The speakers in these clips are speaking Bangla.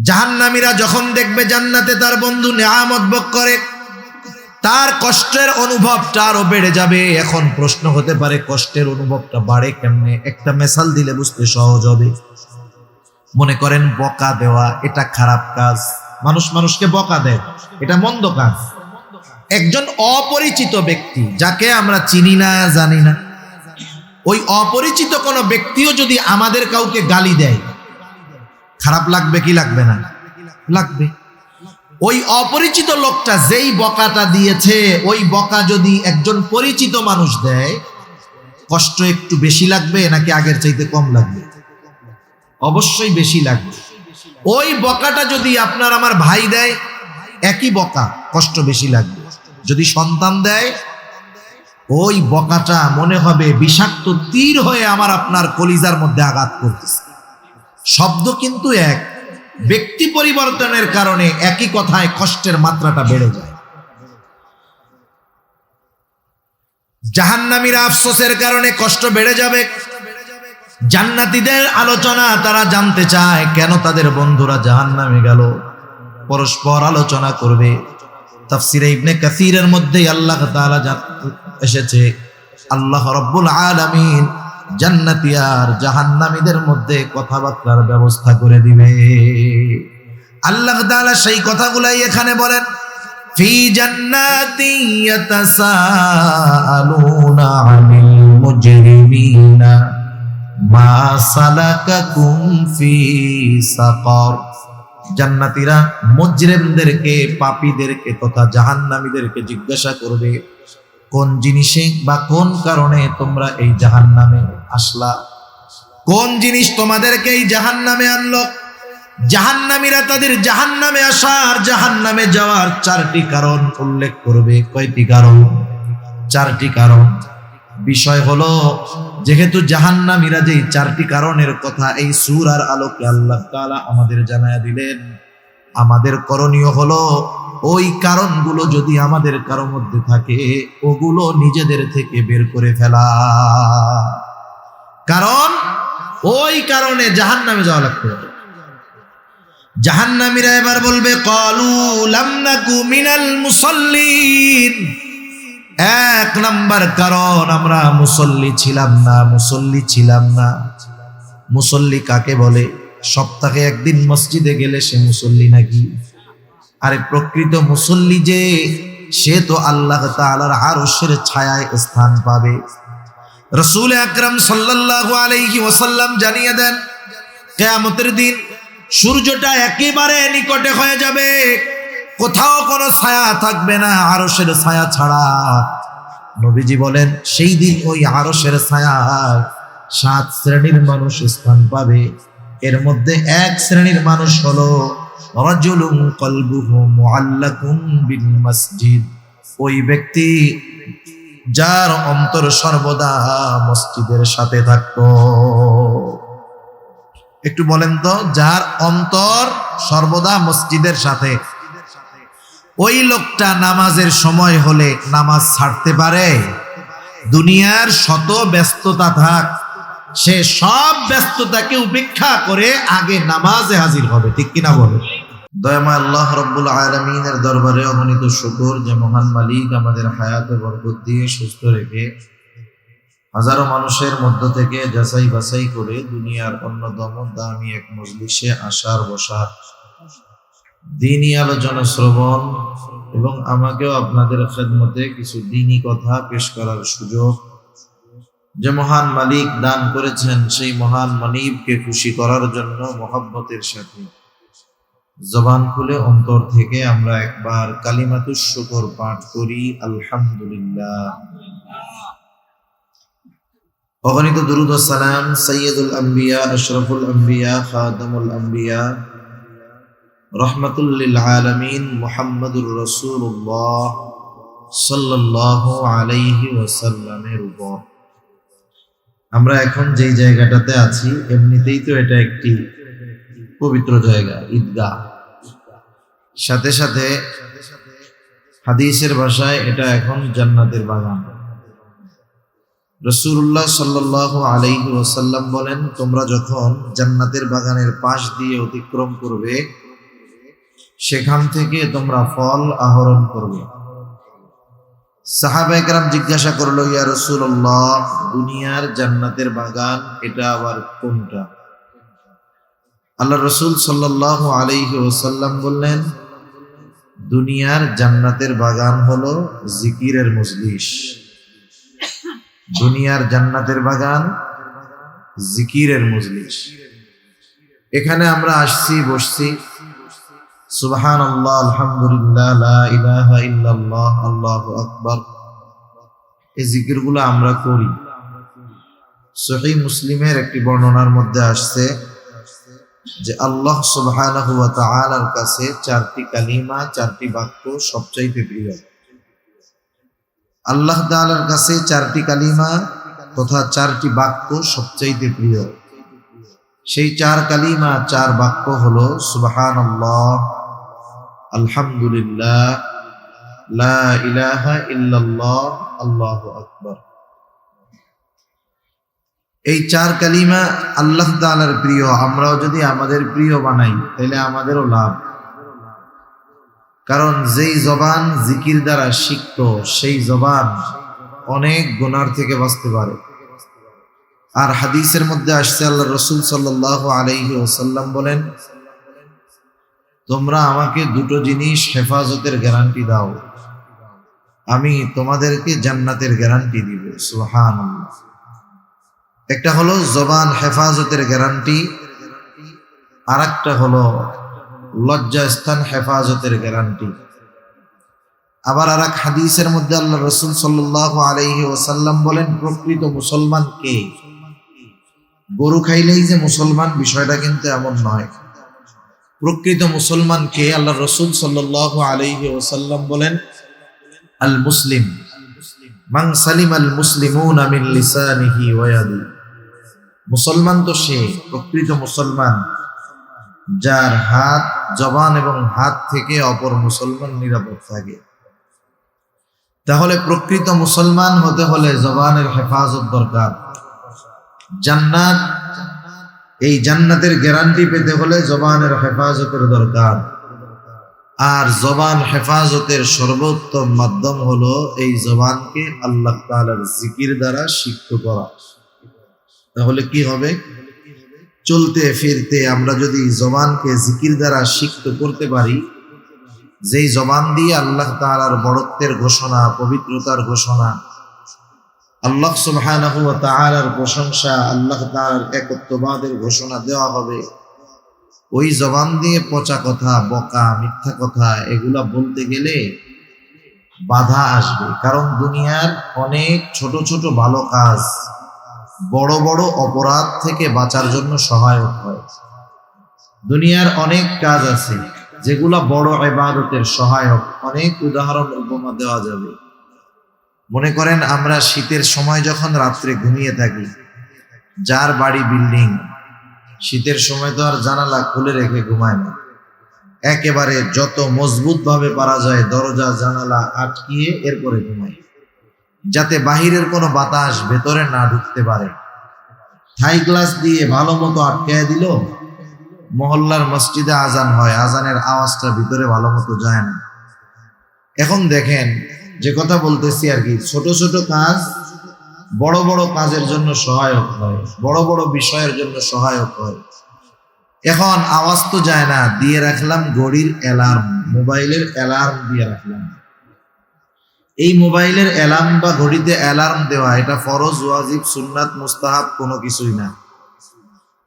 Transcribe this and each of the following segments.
জাহান্নামীরা যখন দেখবে জান্নাতে তার বন্ধু নেয়ামত ভোগ করে, তার কষ্টের অনুভবটা আরো বেড়ে যাবে। এখন প্রশ্ন হতে পারে, কষ্টের অনুভবটা বাড়ে কেমনে? একটা মেসাল দিলে বুঝতে সহজ হবে। মনে করেন বকা দেওয়া এটা খারাপ কাজ, মানুষ মানুষকে বকা দেয়, এটা মন্দ কাজ। একজন অপরিচিত ব্যক্তি যাকে আমরা চিনি না জানি না, ওই অপরিচিত কোনো ব্যক্তিও যদি আমাদের কাউকে গালি দেয়, খারাপ লাগবে কি লাগবে না? লাগবে। ওই অপরিচিত লোকটা যেই বকাটা দিয়েছে, ওই বকা যদি একজন পরিচিত মানুষ দেয়, কষ্ট একটু বেশি লাগবে নাকি আগের চাইতে কম লাগবে? অবশ্যই বেশি লাগবে। ওই বকাটা যদি আপনার আমার ভাই দেয়, একই বকা, কষ্ট বেশি লাগবে। যদি সন্তান দেয়, ওই বকাটা মনে হবে বিষাক্ত তীর হয়ে আমার আপনার কলিজার মধ্যে আঘাত করতেছে। শব্দ কিন্তু এক, ব্যক্তি পরিবর্তনের কারণে একই কথায় কষ্টের মাত্রাটা বেড়ে যায়। জাহান্নামীরা আফসোসের কারণে কষ্ট বেড়ে যাবে। জান্নাতীদের আলোচনা তারা জানতে চায় কেন তাদের বন্ধুরা জাহান্নামে গেল, পরস্পর আলোচনা করবে। তাফসিরে ইবনে কাসিরের মধ্যে আল্লাহ তাআলা এসেছে, আল্লাহ রাব্বুল আলামিন জান্নাতি আর জাহান্নামীদের মধ্যে কথাবার্তার ব্যবস্থা করে দিবে। আল্লাহ তাআলা সেই কথাগুলাই এখানে বলেন, ফি জান্নাতি ইয়াতাসাআলুনা আনিল মুজরিমিনা মা সালাকাকুম ফি সাকার। জান্নাতীরা মুজরিমদেরকে, পাপীদেরকে তথা জাহান্নামীদেরকে জিজ্ঞাসা করবে, কোন জিনিসে বা কোন কারণে তোমরা এই জাহান্নামে আসলা? কোন জিনিস তোমাদেরকে এই জাহান্নামে আনলো? জাহান্নামীরা তাদের জাহান্নামে আসার, জাহান্নামে যাওয়ার চারটি কারণ উল্লেখ করবে। কয়টি কারণ? চারটি কারণ। বিষয় হলো, যেহেতু জাহান্নামীরা যেই চারটি কারণের কথা এই সূরার আলোকে আল্লাহ তাআলা আমাদের জানায়া দিলেন, আমাদের করণীয় হলো ওই কারণগুলো যদি আমাদের কারো মধ্যে থাকে, ওগুলো নিজেদের থেকে বের করে ফেলা। কারণ ওই কারণে জাহান্নামে যাওয়া লাগতে পারে। জাহান্নামীরা এবার বলবে, ক্বালু লাম নাকু মিনাল মুসাল্লিন। এক নাম্বার কারণ, আমরা মুসল্লি ছিলাম না, মুসল্লি ছিলাম না। মুসল্লি কাকে বলে? সপ্তাহে একদিন মসজিদে গেলে সে মুসল্লি নাকি? আরে প্রকৃত মুসল্লি যে, সে তো আল্লাহ তাআলার আরশের ছায়ায় স্থান পাবে। রাসূল আকরাম সাল্লাল্লাহু আলাইহি ওয়াসাল্লাম জানিয়ে দেন, কিয়ামতের দিন সূর্যটা একেবারে নিকটে হয়ে যাবে, কোথাও কোনো ছায়া থাকবে না আরশের ছায়া ছাড়া। নবীজি বলেন, সেই দিন ওই আরশের ছায়ায় 7 শ্রেণীর মানুষ স্থান পাবে। এর মধ্যে এক শ্রেণীর মানুষ হলো রাজুলুন কলবুহু মুআল্লাকুম বিল মসজিদ। ওই ব্যক্তি যার অন্তর সর্বদা মসজিদের সাথে থাকতো। একটু বলেন তো, যার অন্তর সর্বদা মসজিদের সাথে, ওই লোকটা নামাজের সময় হলে নামাজ ছাড়তে পারে? দুনিয়ার শত ব্যস্ততা থাক, সে সব ব্যস্ততাকে উপেক্ষা করে আগে নামাজে হাজির হবে। ঠিক কিনা বলে? দয়াময় আল্লাহ রাব্বুল আলামিনের দরবারে অগণিত শুকর যে মহান মালিক আমাদের হায়াতে বরকত দিয়ে সুস্থ রেখে হাজারো মানুষের মধ্য থেকে যাচাই বাছাই করে দুনিয়ার অন্যতম দামি এক মজলিসে আসার, বসার, দ্বীনি আলোচনা শ্রবণ এবং আমাকেও আপনাদের খেদমতে কিছু দ্বীনি কথা পেশ করার সুযোগ যে মহান মালিক দান করেছেন, সেই মহান মালিককে খুশি করার জন্য মহব্বতের সাথে জবান খুলে অন্তর থেকে আমরা একবার কালিমাতুশ শুকর পাঠ করি, আলহামদুলিল্লাহ। অগণিত দুরূদ ও সালাম সাইয়্যিদুল আম্বিয়া, আশরাফুল আম্বিয়া, খাতামুল আম্বিয়া, রাহমাতুল লিল আলামিন মুহাম্মাদুর রাসূলুল্লাহ সাল্লাল্লাহু আলাইহি ওয়াসাল্লামের উপর। আমরা এখন যেই জায়গাটাতে আছি, এমনিতেই তো এটা একটি পবিত্র জায়গা, ঈদগাহ। সাথে সাথে হাদিসের ভাষায় এটা এখন জান্নাতের বাগান। রাসূলুল্লাহ সাল্লাল্লাহু আলাইহি ওয়াসাল্লাম বলেন, তোমরা যখন জান্নাতের বাগানের পাশ দিয়ে অতিক্রম করবে, সেখান থেকে তোমরা ফল আহরণ করবে। সাহাবায়ে কেরাম জিজ্ঞাসা করলো, ইয়া রাসূলুল্লাহ, দুনিয়ার জান্নাতের বাগান এটা আবার কোনটা? আল্লাহ রাসূল সাল্লাল্লাহু আলাইহি ওয়াসাল্লাম বললেন, দুনিয়ার জান্নাতের বাগান হলো জিকিরের মজলিস। দুনিয়ার জান্নাতের বাগান জিকিরের মজলিস। এখানে আমরা আসছি, বসছি, সুবহানাল্লাহ, আলহামদুলিল্লাহ, লা ইলাহা ইল্লাল্লাহ, আল্লাহু আকবার, এই জিকিরগুলো আমরা করি। সহিহ মুসলিমের একটি বর্ণনার মধ্যে আসছে যে আল্লাহ সুবহানাহু ওয়া তাআলার কাছে চারটি কালিমা, চারটি বাক্য সবচাইতে প্রিয়। আল্লাহ তাআলার কাছে চারটি কালিমা তথা চারটি বাক্য সবচাইতে প্রিয়। সেই চার কালিমা, চার বাক্য হলো সুবহানাল্লাহ, আলহামদুলিল্লাহ, লা ইলাহা ইল্লাল্লাহ, আল্লাহু আকবার। এই চার কালিমা আল্লাহ তাআলার প্রিয়। আমরাও যদি আমাদের প্রিয় বানাই তাহলে আমাদেরও লাভ। কারণ যেই জবান জিকির দ্বারা সিক্ত, সেই জবান অনেক গুনার থেকে বাঁচতে পারে। আর হাদিসের মধ্যে আসছে, আল্লাহ রাসূল সাল্লাল্লাহু আলাইহি ওয়াসাল্লাম বলেন, তোমরা আমাকে দুটো জিনিস হেফাজতের গ্যারান্টি দাও, আমি তোমাদেরকে জান্নাতের গ্যারান্টি দিব। সুবহানাল্লাহ। একটা হলো জবান হেফাজতের গ্যারান্টি, আর একটা হলো লজ্জাস্থান হেফাজতের গ্যারান্টি। আবার আর এক হাদিসের মধ্যে আল্লাহ রাসূল সাল্লাল্লাহু আলাইহি ওয়াসাল্লাম বলেন, প্রকৃত মুসলমান কে? গরু খাইলেই যে মুসলমান, বিষয়টা কিন্তু এমন নয়। প্রকৃত মুসলমান কে? আল্লাহ রাসূল সাল্লাল্লাহু আলাইহি ওয়াসাল্লাম বলেন, আল মুসলিম মান সালিমাল মুসলিমুনা মিন লিসানিহি ওয়া ইয়াদিহি। মুসলমান তো সে, প্রকৃত মুসলমান যার হাত, জবান এবং হাত থেকে অপর মুসলমান নিরাপদ থাকে। তাহলে প্রকৃত মুসলমান হতে হলে জবানের হেফাজত দরকার। জান্নাত, এই জান্নাতের গ্যারান্টি পেতে হলে জবানের হেফাজতের দরকার। আর জবান হেফাজতের সর্বোত্তম মাধ্যম হলো এই জবানকে আল্লাহ তাআলার জিকির দ্বারা সিক্ত করা। তাহলে কি হবে? চলতে ফিরতে আমরা যদি জবানকে জিকির দ্বারা সিক্ত করতে পারি, যেই জবান দিয়ে আল্লাহ তাআলার বড়ত্বের ঘোষণা, পবিত্রতার ঘোষণা, আল্লাহ সুবহানাহু ওয়া তাআলার প্রশংসা, আল্লাহ তাআলার একত্ববাদের ঘোষণা দেওয়া হবে, ওই জবান দিয়ে পচা কথা, বকা, মিথ্যা কথা এগুলা বলতে গেলে বাধা আসবে। কারণ দুনিয়ার অনেক ছোট ছোট ভালো কাজ বড় বড় অপরাধ থেকে বাঁচার জন্য সহায়ক হয়। দুনিয়ার অনেক কাজ আছে যেগুলা বড় ইবাদতের সহায়ক। অনেক উদাহরণ, উপমা দেওয়া যাবে। মনে করেন আমরা শীতের সময় যখন রাত্রে ঘুমিয়ে থাকি, যার বাড়ি বিল্ডিং, শীতের সময় তো আর জানালা খুলে রেখে ঘুমায় না, একেবারে যত মজবুত ভাবে পারা যায় দরজা জানালা আটকিয়ে এরপরে ঘুমায়, যাতে বাহিরের কোনো বাতাস ভেতরে না ঢুকতে পারে। থাই গ্লাস দিয়ে ভালো মতো আটকায় দিল, মহল্লার মসজিদে আজান হয়, আজানের আওয়াজটা ভিতরে ভালো মতো যায় না। এখন দেখেন, যে কথা বলতেছি আর কি, ছোট ছোট কাজ বড় বড় কাজের জন্য সহায়ক হয়, বড় বড় বিষয়ের জন্য সহায়ক হয়। এখন আওয়াজ তো যায় না, দিয়ে রাখলাম ঘড়ির অ্যালার্ম, মোবাইলের অ্যালার্ম দিয়ে রাখলাম। এই মোবাইলের অ্যালার্ম বা ঘড়িতে অ্যালার্ম দেওয়া, এটা ফরজ, ওয়াজিব, সুন্নাত, মুস্তাহাব কোনো কিছুই না।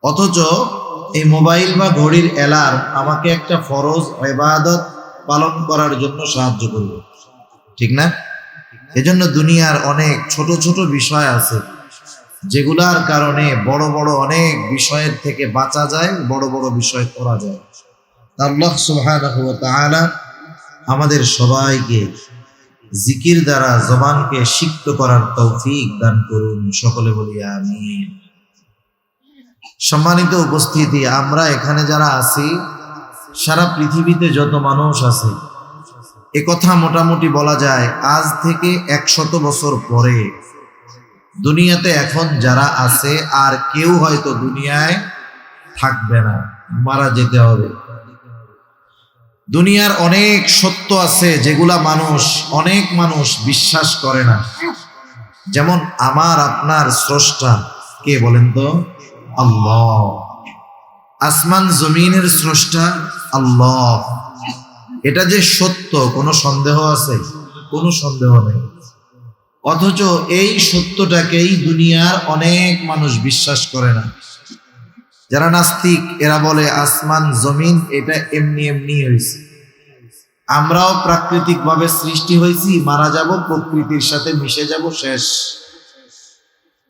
অথচ এই মোবাইল বা ঘড়ির অ্যালার্ম আমাকে একটা ফরজ ইবাদত পালন করার জন্য সাহায্য করবে, ঠিক না? এজন্য দুনিয়ার অনেক ছোট ছোট বিষয় আছে যেগুলার কারণে বড় বড় অনেক বিষয়ের থেকে বাঁচা যায়, বড় বড় বিষয় করা যায়। আল্লাহ সুবহানাহু ওয়া তাআলা আমাদের সবাইকে জিকির দ্বারা জবানকে সিক্ত করার তৌফিক দান করুন। সকলে বলি আমিন। সম্মানিত উপস্থিতি, আমরা এখানে যারা আছি, সারা পৃথিবীতে যত মানুষ আছে, একথা মোটামুটি বলা যায় আজ থেকে 100 বছর পরে দুনিয়াতে এখন যারা আছে আর কেউ হয়তো দুনিয়ায় থাকবে না, মারা যেতে হবে। দুনিয়ার অনেক সত্য আছে যেগুলা অনেক মানুষ বিশ্বাস করে না। যেমন আমার আপনার স্রষ্টা কে বলেন তো? আল্লাহ। আসমান জমিনের স্রষ্টা আল্লাহ। এটা যে সত্য কোনো সন্দেহ আছে? কোনো সন্দেহ নেই। অথচ এই সত্যটাকেই দুনিয়ার অনেক মানুষ বিশ্বাস করে না। যারা নাস্তিক এরা বলে আসমান জমিন এটা এমনি এমনি হয়েছে, আমরাও প্রাকৃতিক ভাবে সৃষ্টি হয়েছি, মারা যাব, প্রকৃতির সাথে মিশে যাব, শেষ।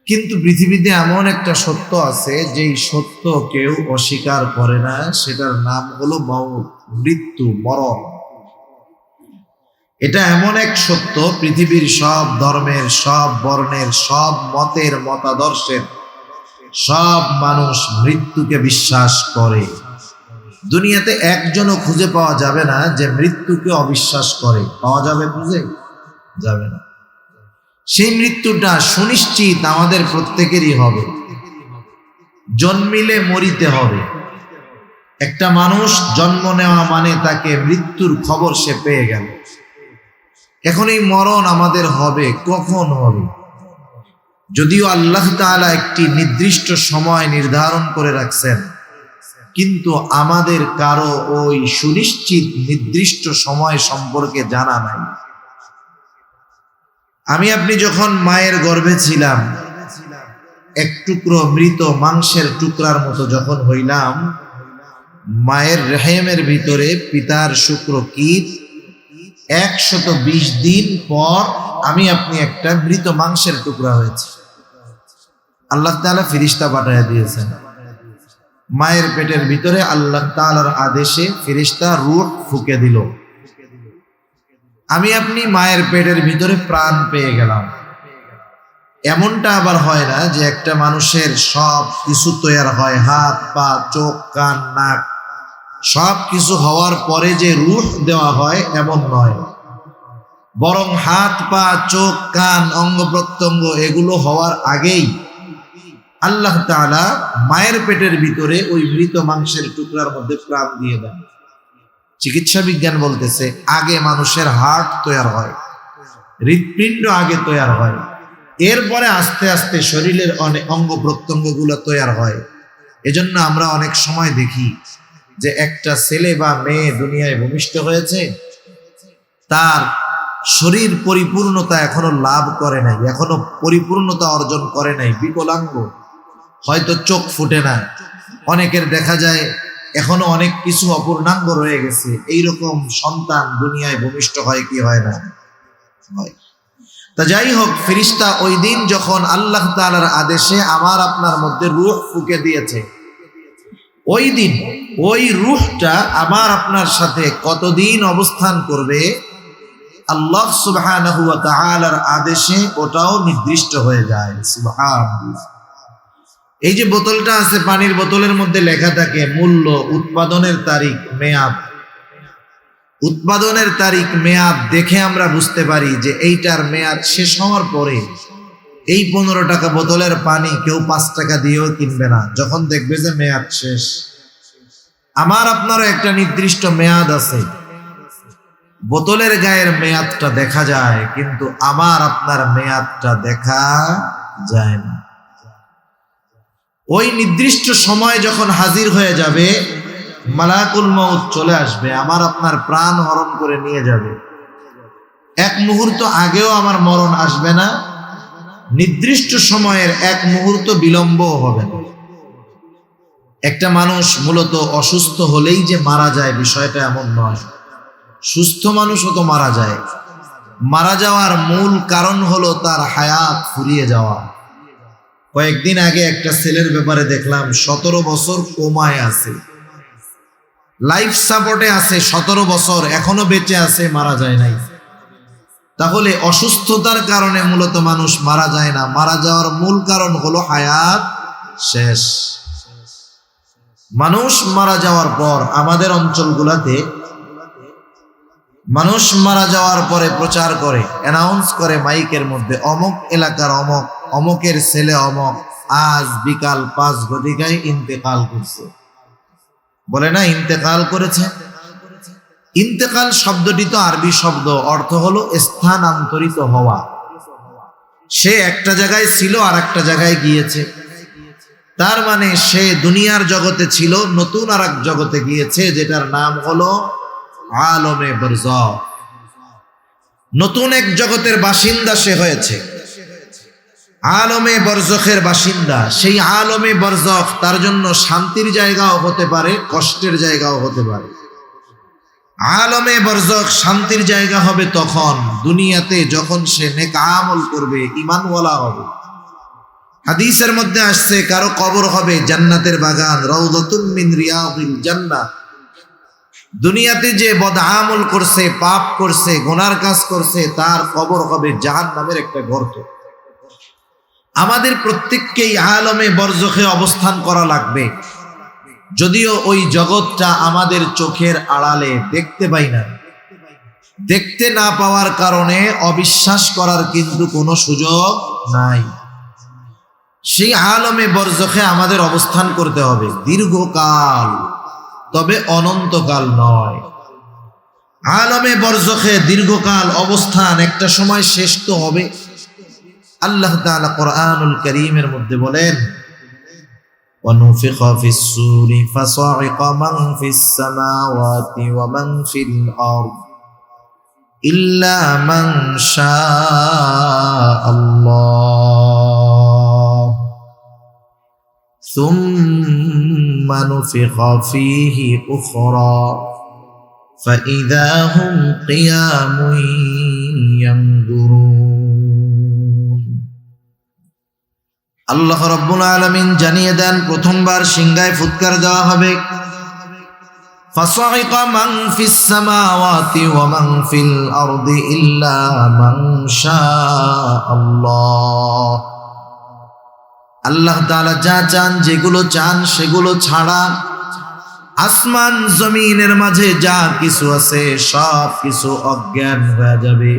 কিন্তু পৃথিবীতে এমন একটা সত্য আছে যেই সত্য কেউ অস্বীকার করে না, সেটার নাম হলো মওত, মৃত্যু, মরণ। এটা এমন এক সত্য পৃথিবীর সব ধর্মের, সব বর্ণের, সব মতের, মতাদর্শের সব মানুষ মৃত্যুকে বিশ্বাস করে। দুনিয়াতে একজনও খুঁজে পাওয়া যাবে না যে মৃত্যুকে অবিশ্বাস করে। পাওয়া যাবে? খুঁজে যাবে না। সেই মৃত্যুটা সুনিশ্চিত আমাদের প্রত্যেকেরই হবে। জন্মিলে মরিতে হবে। একটা মানুষ জন্ম নেওয়া মানে তাকে মৃত্যুর খবর সে পেয়ে গেল। এখন এই মরণ আমাদের হবে, কখন হবে? যদিও আল্লাহ তাআলা একটি নির্দিষ্ট সময় নির্ধারণ করে রাখছেন, কিন্তু আমাদের কারো ওই সুনিশ্চিত নির্দিষ্ট সময় সম্পর্কে জানা নাই। আমি আপনি যখন মায়ের গর্ভে ছিলাম, এক টুকরো মৃত মাংসের টুকরার মতো যখন হইলাম, মায়ের রেহেমের ভিতরে পিতার শুক্রকীট 120 দিন পর আমি আপনি একটা মৃত মাংসের টুকরা হয়েছে। আল্লাহ তাআলা ফেরেশতা পাঠিয়ে দিয়েছেন। মায়ের পেটের ভিতরে আল্লাহ তাআলার আদেশে ফেরেশতা রূহ ফুঁকে দিল। আমি আপনি মায়ের পেটের ভিতরে প্রাণ পেয়ে গেলাম। এমনটা আবার হয় না যে একটা মানুষের সব কিছু তৈরি হয়, হাত পা চোখ কান নাক সব কিছু হওয়ার পরে যে রূহ দেওয়া হয়, এমন নয়। বরং হাত পা চোখ কান অঙ্গ প্রত্যঙ্গ এগুলো হওয়ার আগেই আল্লাহ তাআলা মায়ের পেটের ভিতরে ওই মৃত মাংসের টুকরার মধ্যে প্রাণ দিয়ে দেন। চিকিৎসা বিজ্ঞান বলতেছে আগে মানুষের হার্ট তৈরি হয়, হৃৎপিণ্ড আগে তৈরি হয়, এরপরে আস্তে আস্তে শরীরের অনেক অঙ্গ প্রত্যঙ্গ গুলো তৈরি হয়। এজন্য আমরা অনেক সময় দেখি যে একটা ছেলে বা মেয়ে দুনিয়ায় ভূমিষ্ঠ হয়েছে, তার শরীর পরিপূর্ণতা এখনো লাভ করে নাই, এখনো পরিপূর্ণতা অর্জন করে নাই, বিকলাঙ্গ, হয়তো চোখ ফুটে না, অনেকের দেখা যায় এখনো অনেক কিছু অপূর্ণাঙ্গ রয়ে গেছে। এইরকম সন্তান দুনিয়ায় ভূমিষ্ঠ হয় কি হয় না? হয়। তা যাই হোক, ফেরেশতা ওই দিন যখন আল্লাহ তাআলার আদেশে আমার আপনার মধ্যে রূহ ফুঁকে দিয়েছে, ওই দিন ওই রূহটা আমার আপনার সাথে কতদিন অবস্থান করবে আল্লাহ সুবহানাহু ওয়া তাআলার আদেশে ওটাও নির্দিষ্ট হয়ে যায়। সুবহানাল্লাহ। এই যে বোতলটা আছে, পানির বোতলের মধ্যে লেখা থাকে মূল্য, উৎপাদনের তারিখ, মেয়াদ। উৎপাদনের তারিখ মেয়াদ দেখে আমরা বুঝতে পারি যে এইটার মেয়াদ শেষ হওয়ার পরে এই 15 টাকা বোতলের পানি কেউ 5 টাকা দিয়েও কিনবে না যখন দেখবে যে মেয়াদ শেষ। আমার আপনারও একটা নির্দিষ্ট মেয়াদ আছে। বোতলের গায়ের মেয়াদটা দেখা যায়, কিন্তু আমার আপনার মেয়াদটা দেখা যায় না। ওই নির্দিষ্ট সময় যখন হাজির হয়ে যাবে, মালাকুল মউত চলে আসবে, আমার আপনার প্রাণ হরণ করে নিয়ে যাবে। এক মুহূর্ত আগেও আমার মরণ আসবে না, নির্দিষ্ট সময়ের এক মুহূর্ত বিলম্বও হবে না। একটা মানুষ মূলত অসুস্থ হলেই যে মারা যায় বিষয়টা এমন নয়। সুস্থ মানুষও তো মারা যায়। মারা যাওয়ার মূল কারণ হলো তার হায়াত ফুরিয়ে যাওয়া। কয়েকদিন আগে একটা ছেলের ব্যাপারে দেখলাম 17 বছর কোমায় আছে, লাইফ সাপোর্টে আছে, 17 বছর এখনো বেঁচে আছে, মারা যায় নাই। তাহলে অসুস্থতার কারণে মূলত মানুষ মারা যায় না, মারা যাওয়ার মূল কারণ হলো হায়াত শেষ। মানুষ মারা যাওয়ার পর আমাদের অঞ্চলগুলোতে মানুষ মারা যাওয়ার পরে প্রচার করে, অ্যানাউন্স করে মাইকের মধ্যে, অমুক এলাকার অমুক অমুকের ছেলে অমুক আজ বিকাল 5 ঘটিকায় ইন্তেকাল করছে। বলে না ইন্তেকাল করেছে? ইন্তেকাল শব্দটি তো আরবি শব্দ, অর্থ হলো স্থানান্তরিত হওয়া। সে একটা জায়গায় ছিল আর একটা জায়গায় গিয়েছে, তার মানে সে দুনিয়ার জগতে ছিল, নতুন আর এক জগতে গিয়েছে, যেটার নাম হলো আলমে বরজখ। নতুন এক জগতের বাসিন্দা সে হয়েছে, আলমে বরজখের বাসিন্দা। সেই আলমে বরজখ তার জন্য শান্তির জায়গাও হতে পারে, কষ্টের জায়গাও হতে পারে। আলমে বরজখ শান্তির জায়গা হবে তখন দুনিয়াতে যখন সে নেক আমল করবে, ঈমানওয়ালা হবে। হাদিসের মধ্যে আসছে কারো কবর হবে জান্নাতের বাগান, রাউযাতুম মিন রিয়াদিল জান্নাহ। দুনিয়াতে যে বদ আমল করছে, পাপ করছে, গুনার কাজ করছে, তার কবর হবে জাহান্নামের একটা গর্ত। আমাদের প্রত্যেককেই আলমে বরজখে অবস্থান করা লাগবে, যদিও ওই জগৎটা আমাদের চোখের আড়ালে দেখতে পাই না। দেখতে না পাওয়ার কারণে অবিশ্বাস করার কিন্তু কোনো সুযোগ নাই। সেই আলমে বরজখে আমাদের অবস্থান করতে হবে দীর্ঘকাল, তবে অনন্তকাল নয়। আলমে বরজখে দীর্ঘকাল অবস্থান, একটা সময় শেষ তো হবে। আল্লাহ তাআলা কোরআনুল কারীমের মধ্যে বলেন, وَنُفِخَ فِي الصُّورِ فَصَعِقَ مَنْ فِي السَّمَاوَاتِ وَمَنْ فِي الْأَرْضِ إِلَّا مَنْ شَاءَ اللَّهُ ثُمَّ نُفِخَ فِيهِ أُخْرَى فَإِذَا هُمْ قِيَامٌ يَنْظُرُونَ। আল্লাহ রাব্বুল আলামিন জানিয়ে দেন, প্রথমবার সিংহায় ফুৎকার দেওয়া হবে। ফাসাইকা মান ফিস সামাওয়াতি ওয়া মান ফিল আরদি ইল্লা মান শাআল্লাহ। আল্লাহ তাআলা যা চান, যেগুলো চান সেগুলো ছাড়া আসমান জমিনের মাঝে যা কিছু আছে সব কিছু অজ্ঞান হয়ে যাবে।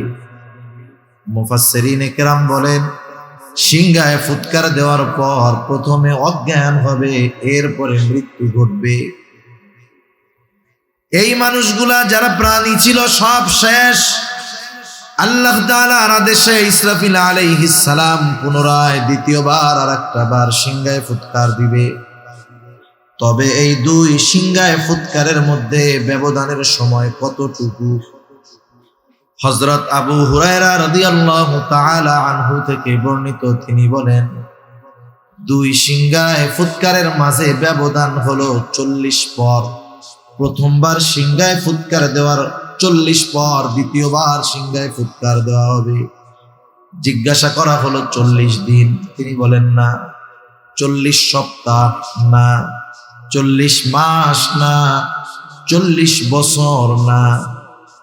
মুফাসসিরিনে কেরাম বলেন, সিংহায় ফুৎকার দেওয়ার পর প্রথমে অজ্ঞান হবে, এরপরে মৃত্যু ঘটবে। এই মানুষগুলা যারা প্রাণী ছিল সব শেষ। আল্লাহ তাআলার আদেশে ইসরাফিল আলাইহিস সালাম পুনরায় দ্বিতীয়বার আর একটা বার সিংহায় ফুৎকার দিবে। তবে এই দুই সিংহায় ফুৎকারের মধ্যে ব্যবধানের সময় কতটুকু? হযরত আবু হুরায়রা রাদিয়াল্লাহু তাআলা আনহু থেকে বর্ণিত, তিনি বলেন, দুই সিংহায় ফুৎকারের মাঝে ব্যবধান হলো 40 পর। প্রথমবার সিংহায় ফুৎকার দেওয়ার 40 পর দ্বিতীয়বার সিংহায় ফুৎকার দেওয়া হবে। জিজ্ঞাসা করা হলো 40 দিন, তিনি বলেন না। 40 সপ্তাহ না, 40 মাস না, 40 বছর না,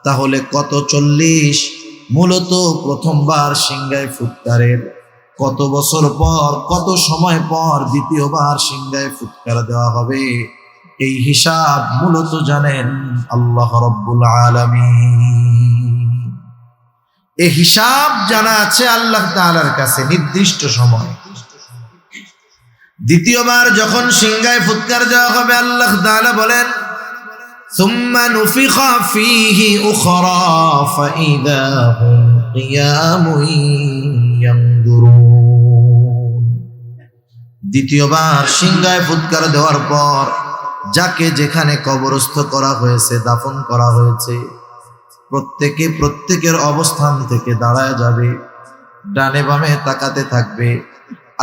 তাহলে কত 40? মূলত প্রথমবার সিংহায় ফুৎকারের কত বছর পর, কত সময় পর দ্বিতীয়বার সিংহায় ফুৎকার দেওয়া হবে, এই হিসাব মূলত জানেন আল্লাহ রাব্বুল আলামিন। এই হিসাব জানা আছে আল্লাহ তাআলার কাছে নির্দিষ্ট সময়। দ্বিতীয়বার যখন সিংহায় ফুৎকার দেওয়া হবে, আল্লাহ তাআলা বলেন, ثم نفخ فيه أخرى فإذا هم قيام ينظرون। দ্বিতীয়বার সিংহায় ফুৎকার দেওয়ার পর যাকে যেখানে কবরস্থ করা হয়েছে, দাফন করা হয়েছে, প্রত্যেকের অবস্থান থেকে দাঁড়ায় যাবে, ডানে বামে তাকাতে থাকবে।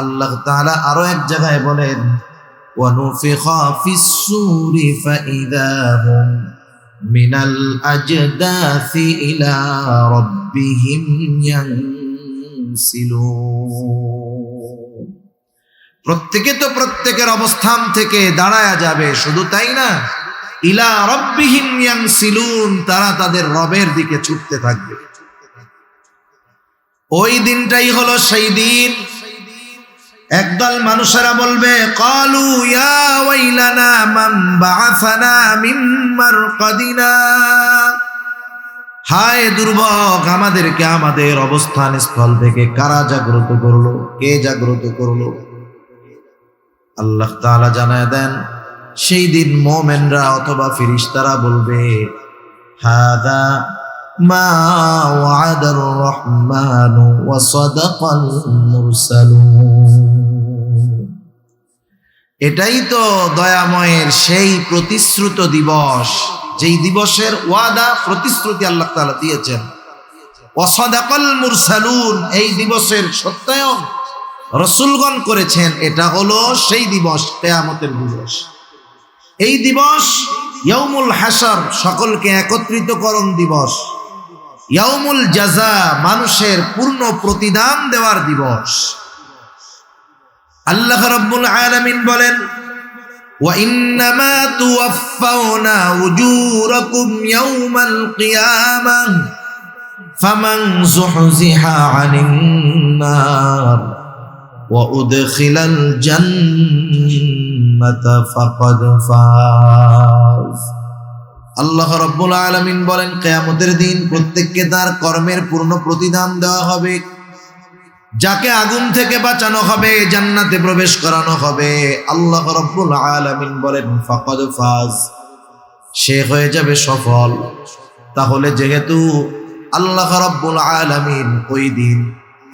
আল্লাহ তাআলা আরো এক জায়গায় বলেন, وَنُفِخَ فِي الصُّورِ فَإِذَا هُمْ مِنَ الْأَجْدَاثِ إِلَى رَبِّهِمْ يَنْسِلُونَ। প্রত্যেকের অবস্থান থেকে দাঁড়ায়া যাবে, শুধু তাই না, ইলা রাব্বিহিম ইয়ানসিলুন, তারা তাদের রবের দিকে ছুটতে থাকবে। ওই দিনটাই হলো সেই দিন একদল মানুষেরা বলবে, ক্বালু ইয়া ওয়াইলানা মান বাআসানা মিন মারকাদিনা। হায় দুর্ভোগ, আমাদেরকে আমাদের অবস্থান স্থল থেকে কারা জাগ্রত করলো, কে জাগ্রত করলো? আল্লাহ তাআলা জানায় দেন, সেই দিন মুমিনরা অথবা ফেরেশতারা বলবে, হাযা মা ওয়া'দার রহমানু ওয়া সাদাকাল মুরসালুন। এটাই তো দয়াময়ের সেই প্রতিশ্রুত দিবস, যেই দিবসের ওয়াদা প্রতিশ্রুতি আল্লাহ তাআলা দিয়েছেন। ওয়া সাদাকাল মুরসালুন, এই দিবসের সত্যায়ন রাসূলগণ করেছেন। এটা হলো সেই দিবস, কিয়ামতের দিবস। এই দিবস ইয়াউমুল হাসর, সকলকে একত্রিতকরণ দিবস। ইয়াউমুল জাযা, মানুষের পূর্ণ প্রতিদান দেওয়ার দিবস। আল্লাহ রাব্বুল আলামিন বলেন, ওয়া ইন্নামা তুওয়াফাউনা উজুরাকুম ইয়াউমাল কিয়ামাহ ফামান যুহজিহা আনিন নার ওয়া উদখিলাল জান্নাতা ফাকাদ ফাজ। আল্লাহ রাব্বুল আলামিন বলেন, কিয়ামতের দিন প্রত্যেককে তার কর্মের পূর্ণ প্রতিদান দেওয়া হবে। যাকে আগুন থেকে বাঁচানো হবে, জান্নাতে প্রবেশ করানো হবে। আল্লাহ রাব্বুল আলামিন বলেন, ফাকাদ ফাজ, সে হয়ে যাবে সফল। তাহলে যেহেতু আল্লাহ রাব্বুল আলামিন ওই দিন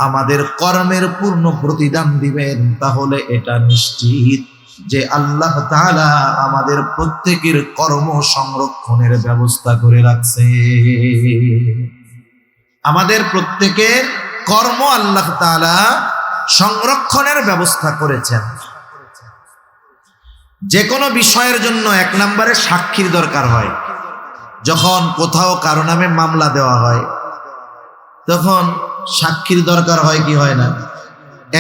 আমাদের কর্মের পূর্ণ প্রতিদান দিবেন, তাহলে এটা নিশ্চিত যে আল্লাহ তাআলা আমাদের প্রত্যেকের কর্ম সংরক্ষণের ব্যবস্থা করে রাখছে। আমাদের প্রত্যেকের কর্ম আল্লাহ তাআলা সংরক্ষণের ব্যবস্থা করেছেন। যে কোনো বিষয়ের জন্য এক নম্বরে সাক্ষীর দরকার হয়। যখন কোথাও কারো নামে মামলা দেওয়া হয়, তখন সাক্ষীর দরকার হয় কি হয় না?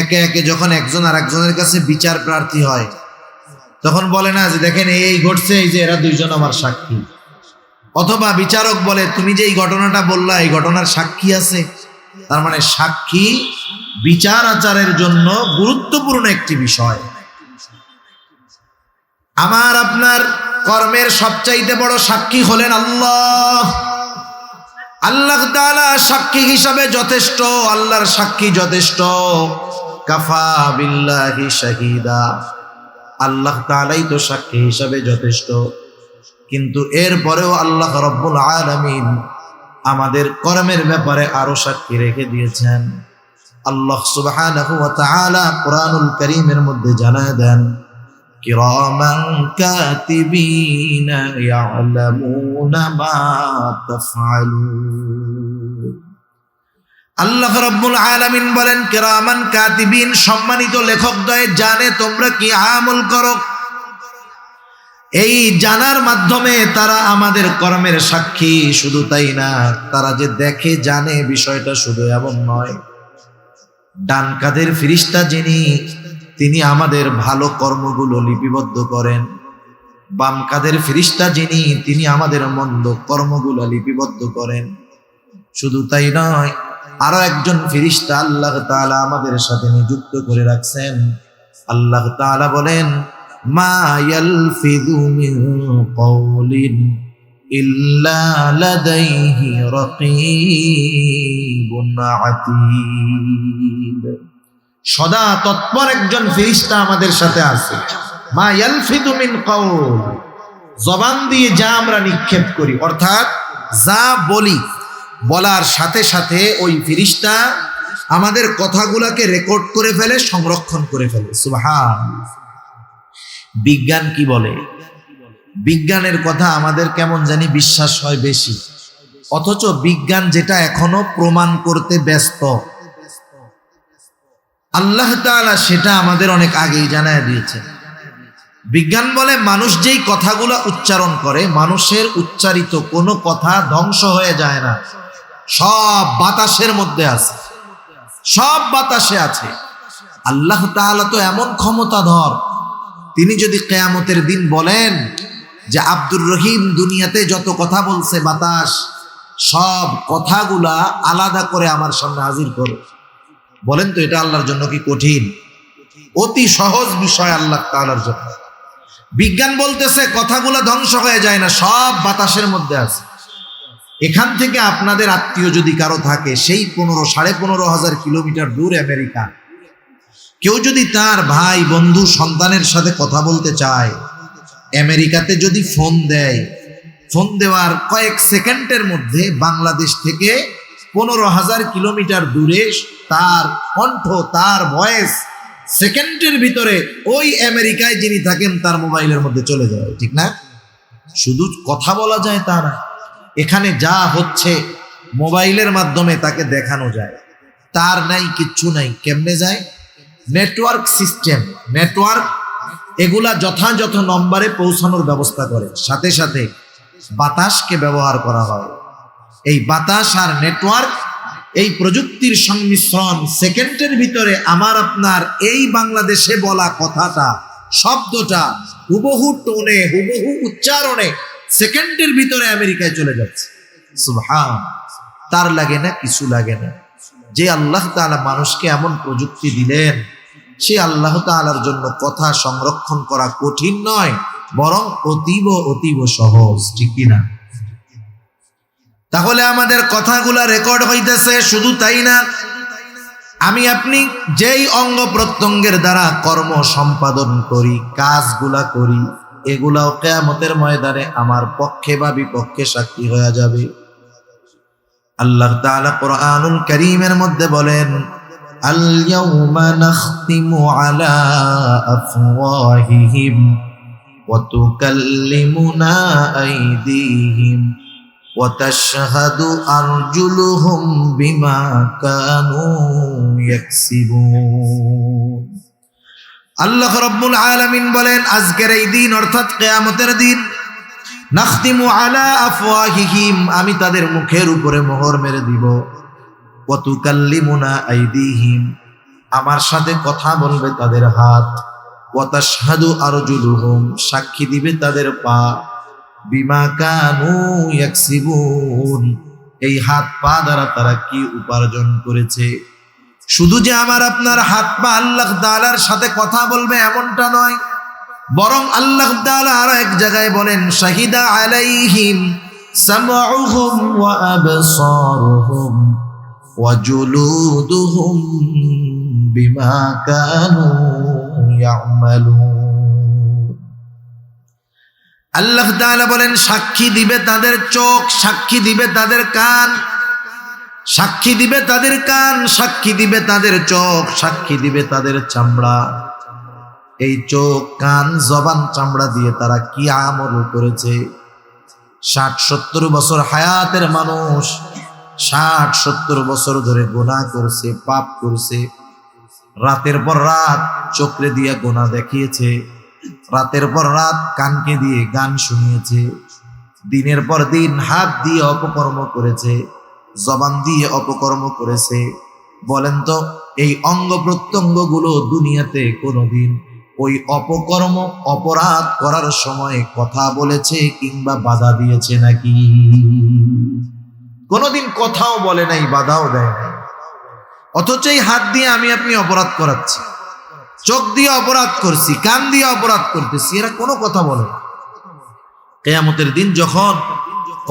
একে একে যখন একজন আর একজনের কাছে বিচার প্রার্থী হয়, তখন বলে না যে দেখেন এই ঘটছে, এই যে এরা দুইজন আমার সাক্ষী। অথবা বিচারক বলে, তুমি যে এই ঘটনাটা বললা, এই ঘটনার সাক্ষী আছে। তার মানে সাক্ষী বিচার আচারের জন্য গুরুত্বপূর্ণ একটি বিষয়। আমার আপনার কর্মের সবচাইতে বড় সাক্ষী হলেন আল্লাহ। আল্লাহ তাআলা সাক্ষী হিসাবে যথেষ্ট, আল্লাহর সাক্ষী যথেষ্ট। কাফা বিল্লাহি শাহিদা, আল্লাহ তাআলাই তো সাক্ষী হিসাবে যথেষ্ট। কিন্তু এরপরেও আল্লাহ রাব্বুল আলামিন আমাদের কর্মের ব্যাপারে আরো সাক্ষী রেখে দিয়েছেন। আল্লাহ সুবহানাহু ওয়া তাআলা কুরআনুল কারীমের মধ্যে জানায় দেন, কিরামান কাতিবিনা ইয়ালামুনা মা তাফআলুন। আল্লাহ রাব্বুল আলামিন বলেন, কিরামান কাতিবিন, সম্মানিত লেখকদ্বয় জানে তোমরা কি আমল করো। এই জানার মাধ্যমে তারা আমাদের কর্মের সাক্ষী। শুধু তাই না, তারা যে দেখে জানে বিষয়টা শুধু এমন নয়। ডান কাঁধের ফেরেশতা যিনি, তিনি আমাদের ভালো কর্মগুলো লিপিবদ্ধ করেন। বাম কাঁধের ফেরেশতা যিনি, তিনি আমাদের মন্দ কর্মগুলো লিপিবদ্ধ করেন। শুধু তাই নয়, আরো একজন ফেরেশতা আল্লাহ তাআলা আমাদের সাথে নিযুক্ত করে রাখছেন। আল্লাহ তাআলা বলেন, মা ইয়ালফিযু মিন কওলিন ইল্লা লাদাইহি রাকীবুন আতীদ। সদা তৎপর একজন ফেরেশতা আমাদের সাথে আছে। মা ইয়ালফিযু মিন কওল, জবান দিয়ে যা আমরা নিক্ষেপ করি, অর্থাৎ যা বলি, বলার সাথে সাথে ওই ফেরেশতা আমাদের কথাগুলোকে রেকর্ড করে ফেলে, সংরক্ষণ করে ফেলে। সুবহানাল্লাহ। বিজ্ঞান কি বলে? বিজ্ঞানের কথা আমাদের কেমন জানি বিশ্বাস হয় বেশি, অথচ বিজ্ঞান যেটা এখনো প্রমাণ করতে ব্যস্ত, আল্লাহ তাআলা সেটা আমাদের অনেক আগেই জানায় দিয়েছে। বিজ্ঞান বলে, মানুষ যেই কথাগুলো উচ্চারণ করে, মানুষের উচ্চারিত কোনো কথা ধ্বংস হয়ে যায় না, সব বাতাসের মধ্যে আছে, সব বাতাসে আছে। আল্লাহ তাআলা তো এমন ক্ষমতাধর, তিনি যদি কিয়ামতের দিন বলেন যে আব্দুর রহিম দুনিয়াতে যত কথা বলছে বাতাস, সব কথাগুলা আলাদা করে আমার সামনে হাজির করো, বলেন তো এটা আল্লাহর জন্য কি কঠিন? অতি সহজ বিষয় আল্লাহ তাআলার জন্য। বিজ্ঞান বলতেছে কথাগুলা ধ্বংস হয়ে যায় না, সব বাতাসের মধ্যে আছে। এখান থেকে আপনাদের আত্মীয় যদি কারো থাকে, সেই 15,500 কিলোমিটার দূর আমেরিকা, কেউ যদি তার ভাই, বন্ধু, সন্তানের সাথে কথা বলতে চায়, আমেরিকাতে যদি ফোন দেয়, ফোন দেওয়ার কয়েক সেকেন্ডের মধ্যে বাংলাদেশ থেকে 15,000 কিলোমিটার দূরে তার কণ্ঠ, তার ভয়েস সেকেন্ডের ভিতরে ওই আমেরিকায় যিনি থাকেন তার মোবাইলের মধ্যে চলে যায়, ঠিক না? শুধু কথা বলা যায় তা না, এখানে যা হচ্ছে মোবাইলের মাধ্যমে তাকে দেখানো যায়। তার নাই, কিচ্ছু নাই, কেমনে যায়? নেটওয়ার্ক সিস্টেম, নেটওয়ার্ক এগুলা যথাযথ নম্বরে পৌঁছানোর ব্যবস্থা করে। সাথে সাথে বাতাসকে ব্যবহার করা হয়। এই বাতাস আর নেটওয়ার্ক, এই প্রযুক্তির সংমিশ্রণ সেকেন্ডের ভিতরে আমার আপনার এই বাংলাদেশে বলা কথাটা, শব্দটা হুবহু টোনে, হুবহু উচ্চারণে সেকেন্ডের ভিতরে আমেরিকায় চলে যাচ্ছে। সুবহান! তার লাগে না, কিছু লাগে না। যে আল্লাহ তাআলা মানুষকে এমন প্রযুক্তি দিলেন, সে আল্লাহ তাআলার জন্য কথা সংরক্ষণ করা কঠিন নয়, বরং অতীব অতীব সহজ, ঠিক কিনা? তাহলে আমাদের কথাগুলা রেকর্ড হইতেছে। শুধু তাই না, আমি আপনি যেই অঙ্গ প্রত্যঙ্গের দ্বারা কর্ম সম্পাদন করি, কাজগুলা করি, এগুলাও কিয়ামতের ময়দানে আমার পক্ষে বা বিপক্ষে সাক্ষী হয়ে যাবে। আল্লাহ তাআলা কোরআনুল কারীমের মধ্যে বলেন, আল ইয়াউমা নাখতিমু আলা আফওয়াহিহিম ওয়া তুকাল্লিমুনা আইদিহিম ওয়া তাশহাদু আরজুলুহুম বিমা কানু ইয়াকসিবুন। আল্লাহ রাব্বুল আলামিন বলেন, আজকের এই দিন অর্থাৎ কিয়ামতের দিন, নাখতিমু আলা আফওয়াহিহিম, আমি তাদের মুখের উপরে মোহর মেরে দিব। ওয়া তুকাল্লিমুনা আইদিহিম, আমার সাথে কথা বলবে তাদের হাত। ওয়া তাশহাদু আরজুলুহুম, সাক্ষী দিবে তাদের পা। বিমা কানু ইয়াকসিবুন, এই হাত পা দ্বারা তারা কি উপার্জন করেছে। শুধু যে আমার আপনার হাত পা আল্লাহ তাআলার সাথে কথা বলবে এমনটা নয়, বরং আল্লাহ তাআলা আর এক জায়গায় বলেন, শাহিদা আলাইহিম সামউহুম ওয়া আবসারুহুম ওয়া জুলুদুহুম বিমা কানু ইয়ামালুন। আল্লাহ তাআলা বলেন, সাক্ষী দিবে তাদের চোখ, সাক্ষী দিবে তাদের কান, সাক্ষী দিবে তাদের কান, সাক্ষী দিবে তাদের চোখ, সাক্ষী দিবে তাদের চামড়া। এই চোখ, কান, জবান, চামড়া দিয়ে তারা কি আমল করেছে। 60-70 বছর হায়াতের মানুষ 60-70 বছর ধরে গুনাহ করছে, পাপ করছে। রাতের পর রাত চোখে দিয়ে গুনাহ দেখিয়েছে, রাতের পর রাত কানকে দিয়ে গান শুনিয়েছে, দিনের পর দিন হাত দিয়ে অপকর্ম করেছে, জবান দিয়ে অপকর্ম করেছে। বলেন তো, এই অঙ্গ প্রত্যঙ্গ গুলো দুনিয়াতে কোনোদিন ওই অপকর্ম, অপরাধ করার সময় কথা বলেছে কিংবা বাধা দিয়েছে নাকি? কোনোদিন কথাও বলে নাই, বাধাও দেয় নাই। অথচ এই হাত দিয়ে আমি আপনি অপরাধ করাচ্ছি, চোখ দিয়ে অপরাধ করছি, কান দিয়ে অপরাধ করতেছি, এরা কোনো কথা বলে না। কিয়ামতের দিন যখন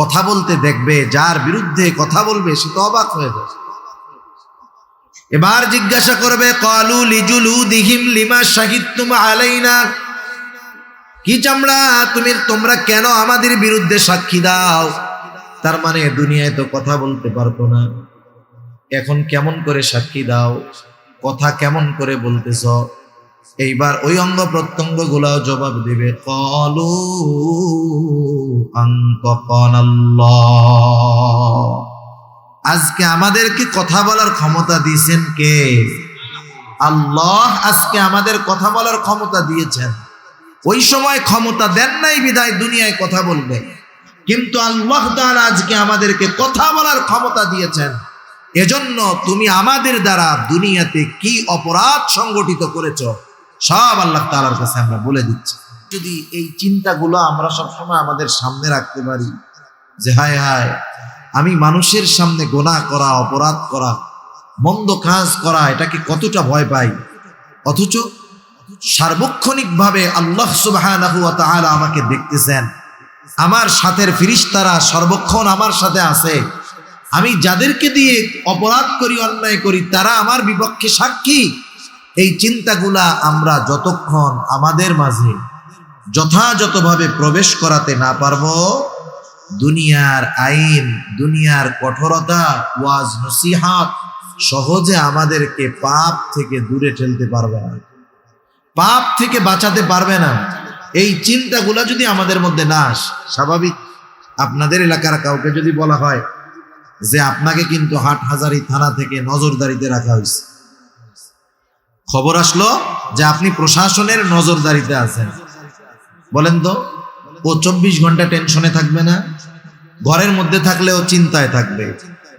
কথা বলতে দেখবে, যার বিরুদ্ধে কথা বলবে সে তো অবাক হয়ে যাবে। এবার জিজ্ঞাসা করবে, ক্বালু লিজুলুদিহিম লিমা শাহিদতুম আলাইনা, কি চামড়া, তোমরা কেন আমাদের বিরুদ্ধে সাক্ষী দাও? তার মানে দুনিয়ায় তো কথা বলতে পারতো না, এখন কেমন করে সাক্ষী দাও, কথা কেমন করে বলতেছ? এইবার ওই অঙ্গ প্রত্যঙ্গ গুলাও জবাব দিবে, ক্বালু আনতাকানাল্লাহ, আজকে আমাদেরকে কথা বলার ক্ষমতা দিয়েছেন কে? আল্লাহ আজকে আমাদের কথা বলার ক্ষমতা দিয়েছেন। ওই সময় ক্ষমতা দেন নাই বিধায় দুনিয়ায় কথা বলবে, কিন্তু আল্লাহ তাআলা আজকে আমাদেরকে কথা বলার ক্ষমতা দিয়েছেন। এজন্য তুমি আমাদের দ্বারা দুনিয়াতে কি অপরাধ সংগঠিত করেছো সব আল্লাহ তাআলার কাছে আমরা বলে দিচ্ছি। যদি এই চিন্তাগুলো আমরা সবসময় আমাদের সামনে রাখতে পারি যে হায় হায়, আমি মানুষের সামনে গুনাহ করা, অপরাধ করা, মন্দ কাজ করা, এটাকে কতটা ভয় পাই, অথচ সার্বক্ষণিকভাবে আল্লাহ সুবহানাহু ওয়া তাআলা আমাকে দেখতেছেন, আমার সাথের ফেরেশতারা সর্বক্ষণ আমার সাথে আছে, আমি যাদেরকে দিয়ে অপরাধ করি, অন্যায় করি, তারা আমার বিপক্ষে সাক্ষী। এই চিন্তাগুলা আমরা যতক্ষণ আমাদের মাঝে যথাযথভাবে প্রবেশ করাতে না পারবো, দুনিয়ার আইন, দুনিয়ার কঠোরতা, ওয়াজ নসিহত সহজে আমাদেরকে পাপ থেকে দূরে ঠেলতে পারবে না, পাপ থেকে বাঁচাতে পারবে না। এই চিন্তাগুলা যদি আমাদের মধ্যে না আসে, স্বাভাবিক আপনাদের এলাকার কাউকে যদি বলা হয় যে আপনাকে কিন্তু হাটহাজারী থানা থেকে নজরদারিতে রাখা হয়েছে, খবর আসলো যে আপনি প্রশাসনের নজরদারিতে আছেন, বলেন তো ও 24 ঘন্টা টেনশনে থাকবে না? ঘরের মধ্যে থাকলেও চিন্তায় থাকবে,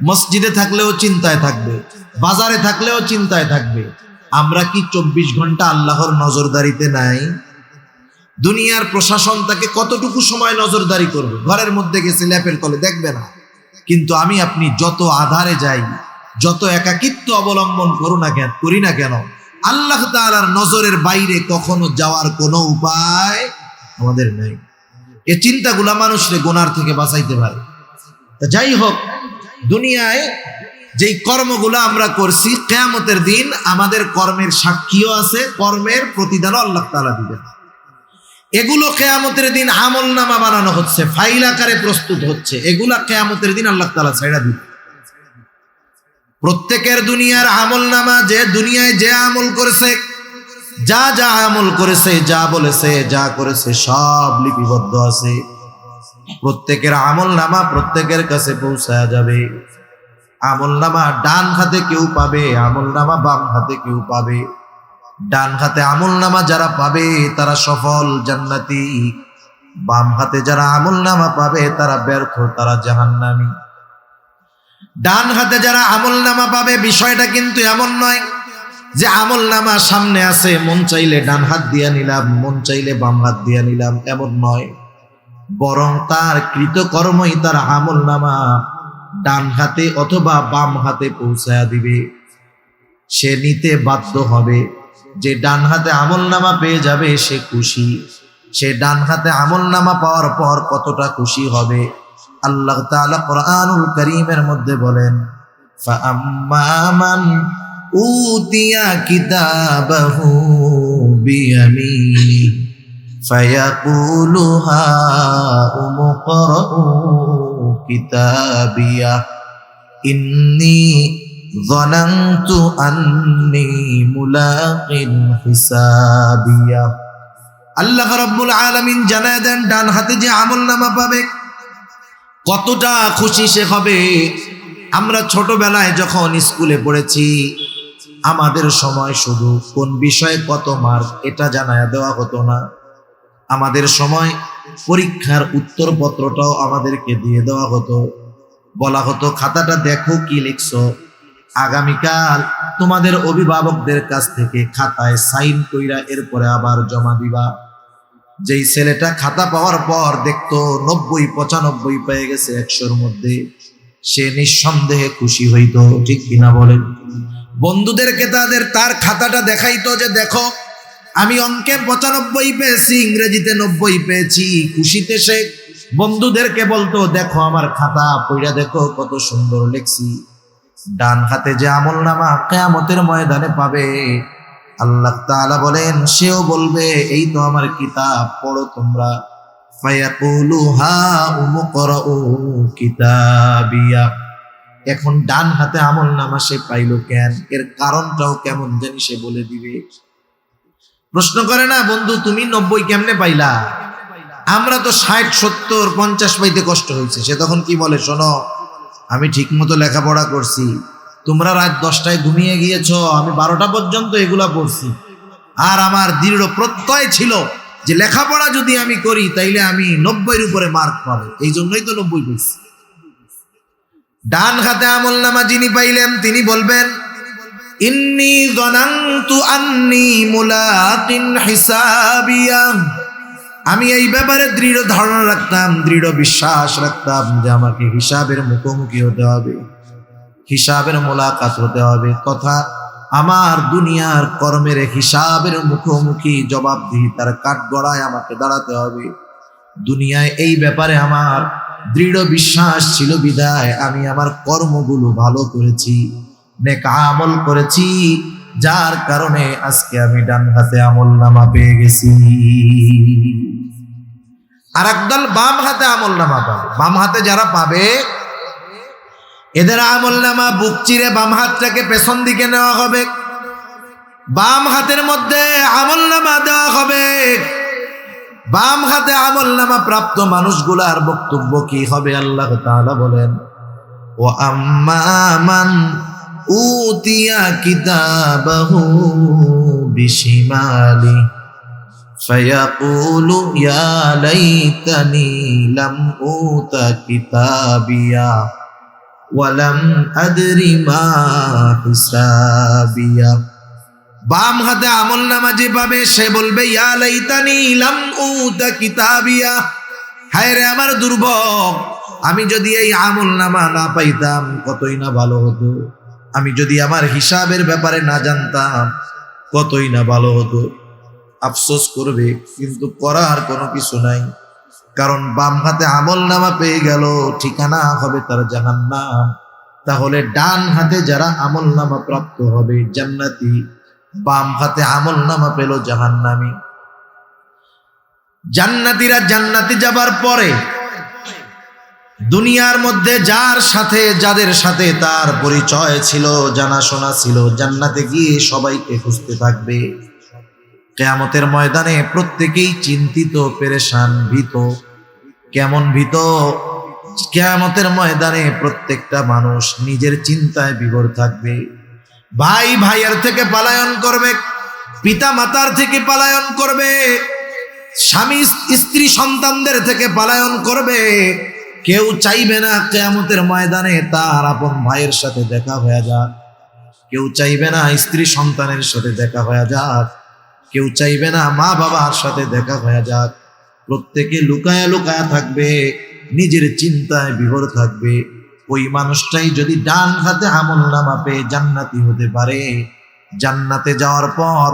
মসজিদে থাকলেও চিন্তায় থাকবে, বাজারে থাকলেও চিন্তায় থাকবে। আমরা কি 24 ঘন্টা আল্লাহর নজরদারিতে নাই? দুনিয়ার প্রশাসন তাকে কতটুকু সময় নজরদারি করবে? ঘরের মধ্যে গেছে ল্যাপের তলে দেখবে না, কিন্তু আমি আপনি যত আধারে যাই, যত একাকিত্ব অবলম্বন করি না কেন, আল্লাহ তাআলার নজরের বাইরে কখনো যাওয়ার কোনো উপায় আমাদের নাই। এই চিন্তাগুলা মানুষকে গুনার থেকে বাঁচাইতে পারে। তা যাই হোক, দুনিয়ায় যেই কর্মগুলো আমরা করছি, কিয়ামতের দিন আমাদের কর্মের সাক্ষীও আছে, কর্মের প্রতিদানও আল্লাহ তাআলা দিবেন। এগুলো কিয়ামতের দিন আমলনামা বানানো হচ্ছে, ফাইল আকারে প্রস্তুত হচ্ছে, এগুলা কিয়ামতের দিন আল্লাহ তাআলা ছাইড়া দিবেন। প্রত্যেকের দুনিয়ার আমলনামা, যে দুনিয়ায় যে আমল করেছে, যা যা আমল করেছে, যা বলেছে, যা করেছে, সব লিপিবদ্ধ আছে। প্রত্যেকের আমলনামা প্রত্যেকের কাছে পৌঁছায়া যাবে। আমলনামা ডান হাতে কেউ পাবে, আমলনামা বাম হাতে কেউ পাবে। ডান হাতে আমলনামা যারা পাবে তারা সফল জান্নাতি, বাম হাতে যারা আমলনামা পাবে তারা ব্যর্থ, তারা জাহান্নামী। ডান হাতে যারা আমলনামা পাবে, বিষয়টা কিন্তু এমন নয় যে আমলনামা সামনে আছে, মন চাইলে ডান হাত দিয়া নিলাম, মন চাইলে বাম হাত দিয়া নিলাম, এমন নয়। বরং তার কৃতকর্মই তার আমলনামা ডান হাতে অথবা বাম হাতে পৌঁছায়া দিবে। সে নিতে বাধ্য হবে। যে ডান হাতে আমলনামা পেয়ে যাবে সে খুশি। সে ডান হাতে আমলনামা পাওয়ার পর কতটা খুশি হবে, আল্লাহ তাআলা কুরআনুল কারীমের মধ্যে বলেন, ফাআম্মা মান উতিয়া কিতাবাহু বিয়ামিনি ফায়াকুলু হাউমু করাউ কিতাবিয়া ইন্নী যানানতু আন্নী মুলাকিন হিসাবিয়া। আল্লাহ রাব্বুল আলামিন জানায় দেন, ডান হাতে যে আমলনামা পাবে কতটা খুশি সে হবে। আমরা ছোটবেলায় যখন স্কুলে পড়েছি, আমাদের সময় শুধু কোন বিষয়ে কত মার্ক এটা জানায়া দেওয়া হতো না। আমাদের সময় পরীক্ষার উত্তরপত্রটাও আমাদেরকে দিয়ে দেওয়া হতো। বলা হতো, খাতাটা দেখো কি লিখছো, আগামীকাল তোমাদের অভিভাবকদের কাছ থেকে খাতায় সাইন কইরা এরপরে আবার জমা দিবা। যেই ছেলেটা খাতা পাওয়ার পর দেখতো 90-95 পেয়ে গেছে 100-র মধ্যে, সে নিঃসন্দেহে খুশি হইতো, ঠিক কিনা বলেন? বন্ধুদেরকে তার খাতাটা দেখাইতো যে দেখো আমি অঙ্কে 95 পেয়েছি, ইংরেজিতে 90 পেয়েছি। খুশিতে সে বন্ধুদেরকে বলতো, দেখো আমার খাতা পড়া দেখো কত সুন্দর লিখছি। ডান হাতে যে আমলনামা কিয়ামতের ময়দানে পাবে, আল্লাহ তাআলা বলেন সেও বলবে, এই তো আমার কিতাব, পড়ো তোমরা। ফায়াকুলু হাউমু করাউ কিতাবিয়া। এখন ডান হাতে আমলনামা সে পাইলো কেন, এর কারণটাও কেমন জানি সে বলে দিবে। প্রশ্ন করে না, বন্ধু তুমি 90 কেমনে পাইলা? আমরা তো 60, 70, 50 পাইতে কষ্ট হয়েছে। সে তখন কি বলে, শোনো আমি ঠিক মতো লেখাপড়া করছি, তোমরা রাত 10টায় ঘুমিয়ে গিয়েছ, আমি 12টা পর্যন্ত এগুলা পড়ছি। আর আমার দৃঢ় প্রত্যয় ছিল যে লেখাপড়া যদি আমি করি তাইলে আমি 90-এর উপরে মার্ক পাবো, এই জন্যই তো 90 পেয়েছি। ডান হাতে আমলনামা যিনি পাইলেন তিনি বলবেন, ইন্নী যানানতু আন্নী মুলাকিন হিসাবিয়া। আমি এই ব্যাপারে দৃঢ় ধারণা রাখতাম, দৃঢ় বিশ্বাস রাখতাম যে আমাকে হিসাবের মুখোমুখি হতে হবে, হিসাবের মোলাকাত হতে হবে, তথা আমার দুনিয়ার কর্মের হিসাবের মুখোমুখি জবাবদিহিতার কাঠগড়ায় আমাকে দাঁড়াতে হবে। দুনিয়ায় এই ব্যাপারে আমার দৃঢ় বিশ্বাস ছিল বিধায় আমি আমার কর্মগুলো ভালো করেছি, নেক আমল করেছি, যার কারণে আজকে আমি ডান হাতে আমলনামা পেয়ে গেছি। আর একদল বাম হাতে আমলনামা পাবে। বাম হাতে যারা পাবে এদের আমলনামা বুক চিরে বাম হাতটাকে পেছন দিকে নেওয়া হবে, বাম হাতের মধ্যে আমলনামা দেওয়া হবে। বাম হাতে আমলনামা প্রাপ্ত মানুষগুলার বক্তব্য কি হবে? আল্লাহ তাআলা বলেন, ওয়া আম্মা মান উতিয়া কিতাবাহু বিশিমালি ফায়াকুলু ইয়া লাইতানি লাম উতা কিতাবিয়া ওয়া লাম আদরি মা হিসাবিয়া। বাম হাতে আমলনামা যে পাবে সে বলবে, ইয়া লাইতানি লাম উতা কিতাবিয়া, হায় রে আমার দুর্ভোগ, আমি যদি এই আমলনামা না পাইতাম কতই না ভালো হতো, আমি যদি আমার হিসাবের ব্যাপারে না জানতাম কতই না ভালো হতো। আফসোস করবে, কিন্তু করার কোনো কিছু নাই, কারণ বাম হাতে আমলনামা পেয়ে গেল, ঠিকানা হবে তার জাহান্নাম। তাহলে ডান হাতে যারা আমলনামা প্রাপ্ত হবে জান্নাতি, বাম হাতে আমলনামা পেল জাহান্নামী। জান্নাতীরা জান্নাতে যাবার পরে দুনিয়ার মধ্যে যাদের সাথে তার পরিচয় ছিল, জানাশোনা ছিল, জান্নাতে গিয়ে সবাইকে খুঁজতে থাকবে। কিয়ামতের ময়দানে প্রত্যেকেই চিন্তিত, পেরেশান, ভীত। কেমন ভীত? কিয়ামতের ময়দানে প্রত্যেকটা মানুষ নিজের চিন্তায় বিভোর থাকবে। ভাই ভাইয়ের থেকে পলায়ন করবে, পিতা মাতার থেকে পলায়ন করবে, স্বামী স্ত্রী সন্তানদের থেকে পলায়ন করবে। কেউ চাইবে না কিয়ামতের ময়দানে তার আপন ভাইয়ের সাথে দেখা হয়ে যাক, কেউ চাইবে না স্ত্রী সন্তানের সাথে দেখা হয়ে যাক, কেউ চাইবে না মা বাবার সাথে দেখা হয়ে যাক। প্রত্যেকে লুকায়া লুকায়া থাকবে, নিজের চিন্তায় বিভোর থাকবে। ওই মানুষটাই যদি ডান হাতে আমলনামা পেয়ে জান্নাতি হতে পারে, জান্নাতে যাওয়ার পর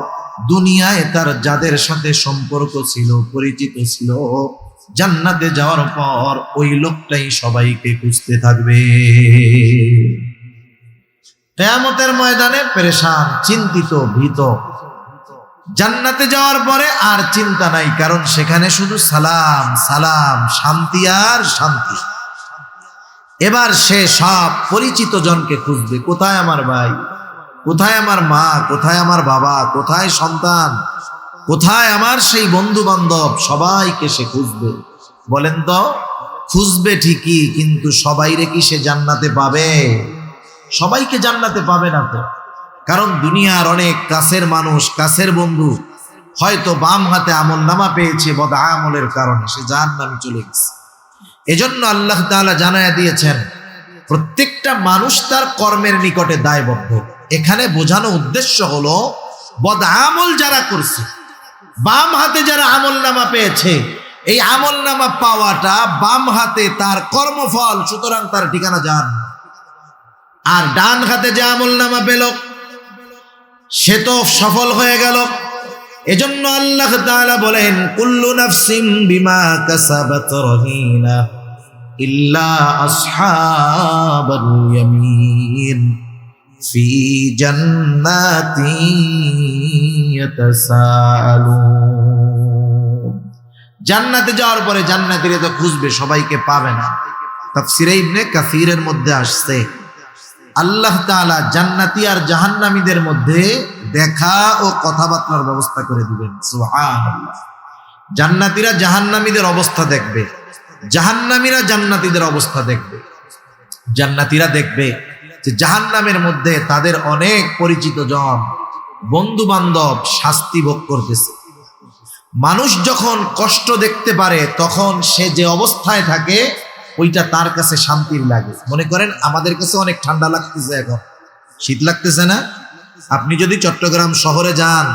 দুনিয়ায় তার যাদের সাথে সম্পর্ক ছিল, পরিচিত ছিল, জান্নাতে যাওয়ার পর ওই লোকটাই সবাইকে খুঁজতে থাকবে। কিয়ামতের ময়দানে পেরেশান, চিন্তিত, ভীত। জান্নাতে যাওয়ার পরে আর চিন্তা নাই, কারণ সেখানে শুধু সালাম সালাম, শান্তি আর শান্তি। এবার সে সব পরিচিত জনকে খুঁজবে, কোথায় আমার ভাই, কোথায় আমার মা, কোথায় আমার বাবা, কোথায় সন্তান, কোথায় আমার সেই বন্ধু বান্ধব, সবাইকে সে খুঁজবে। বলেন তো, খুঁজবে ঠিকই, কিন্তু সবাইরে কি সে জান্নাতে পাবে? সবাইকে জান্নাতে পাবে না তো, কারণ দুনিয়ার অনেক কাছের মানুষ, কাছের বন্ধু হয়তো বাম হাতে আমলনামা পেয়েছে, বদআমলের কারণে সে জাহান্নামে চলে গেছে। এজন্য আল্লাহ তাআলা জানায়া দিয়েছেন প্রত্যেকটা মানুষ তার কর্মের নিকটে দায়বদ্ধ। এখানে বোঝানো উদ্দেশ্য হলো, বদআমল যারা করছে, বাম হাতে যারা আমলনামা পেয়েছে, এই আমলনামা পাওয়াটা বাম হাতে তার কর্মফল, সুতরাং তার ঠিকানা জাহান্নাম। আর ডান হাতে যে আমলনামা পেল সে তো সফল হয়ে গেল। এজন্য আল্লাহ তাআলা বলেন, কুল্লু নাফসিন বিমা কাসাবাত রহিনা ইল্লা আসহাবাল ইয়ামিন ফি জান্নাতি ইয়াতাসাআলুন। জান্নাতে যাওয়ার পরে জান্নাতীরা তো খুঁজবে, সবাইকে পাবে না। তাফসীরে ইবনে কাসীরের মধ্যে আসছে, আল্লাহ তাআলা জান্নাতি আর জাহান্নামীদের মধ্যে দেখা ও কথাবার্তার ব্যবস্থা করে দিবেন। সুবহানাল্লাহ। জান্নাতীরা জাহান্নামীদের অবস্থা দেখবে, জাহান্নামীরা জান্নাতীদের অবস্থা দেখবে। জান্নাতীরা দেখবে যে জাহান্নামের মধ্যে তাদের অনেক পরিচিত জন, বন্ধু বান্ধব শাস্তি ভোগ করতেছে। মানুষ যখন কষ্ট দেখতে পারে তখন সে যে অবস্থায় থাকে ওইটা তার কাছে শান্তির লাগে। মনে করেন আমাদের কাছে অনেক ঠান্ডা লাগতেছে, এখন শীত লাগতেছে না? আপনি যদি চট্টগ্রাম শহরে যান,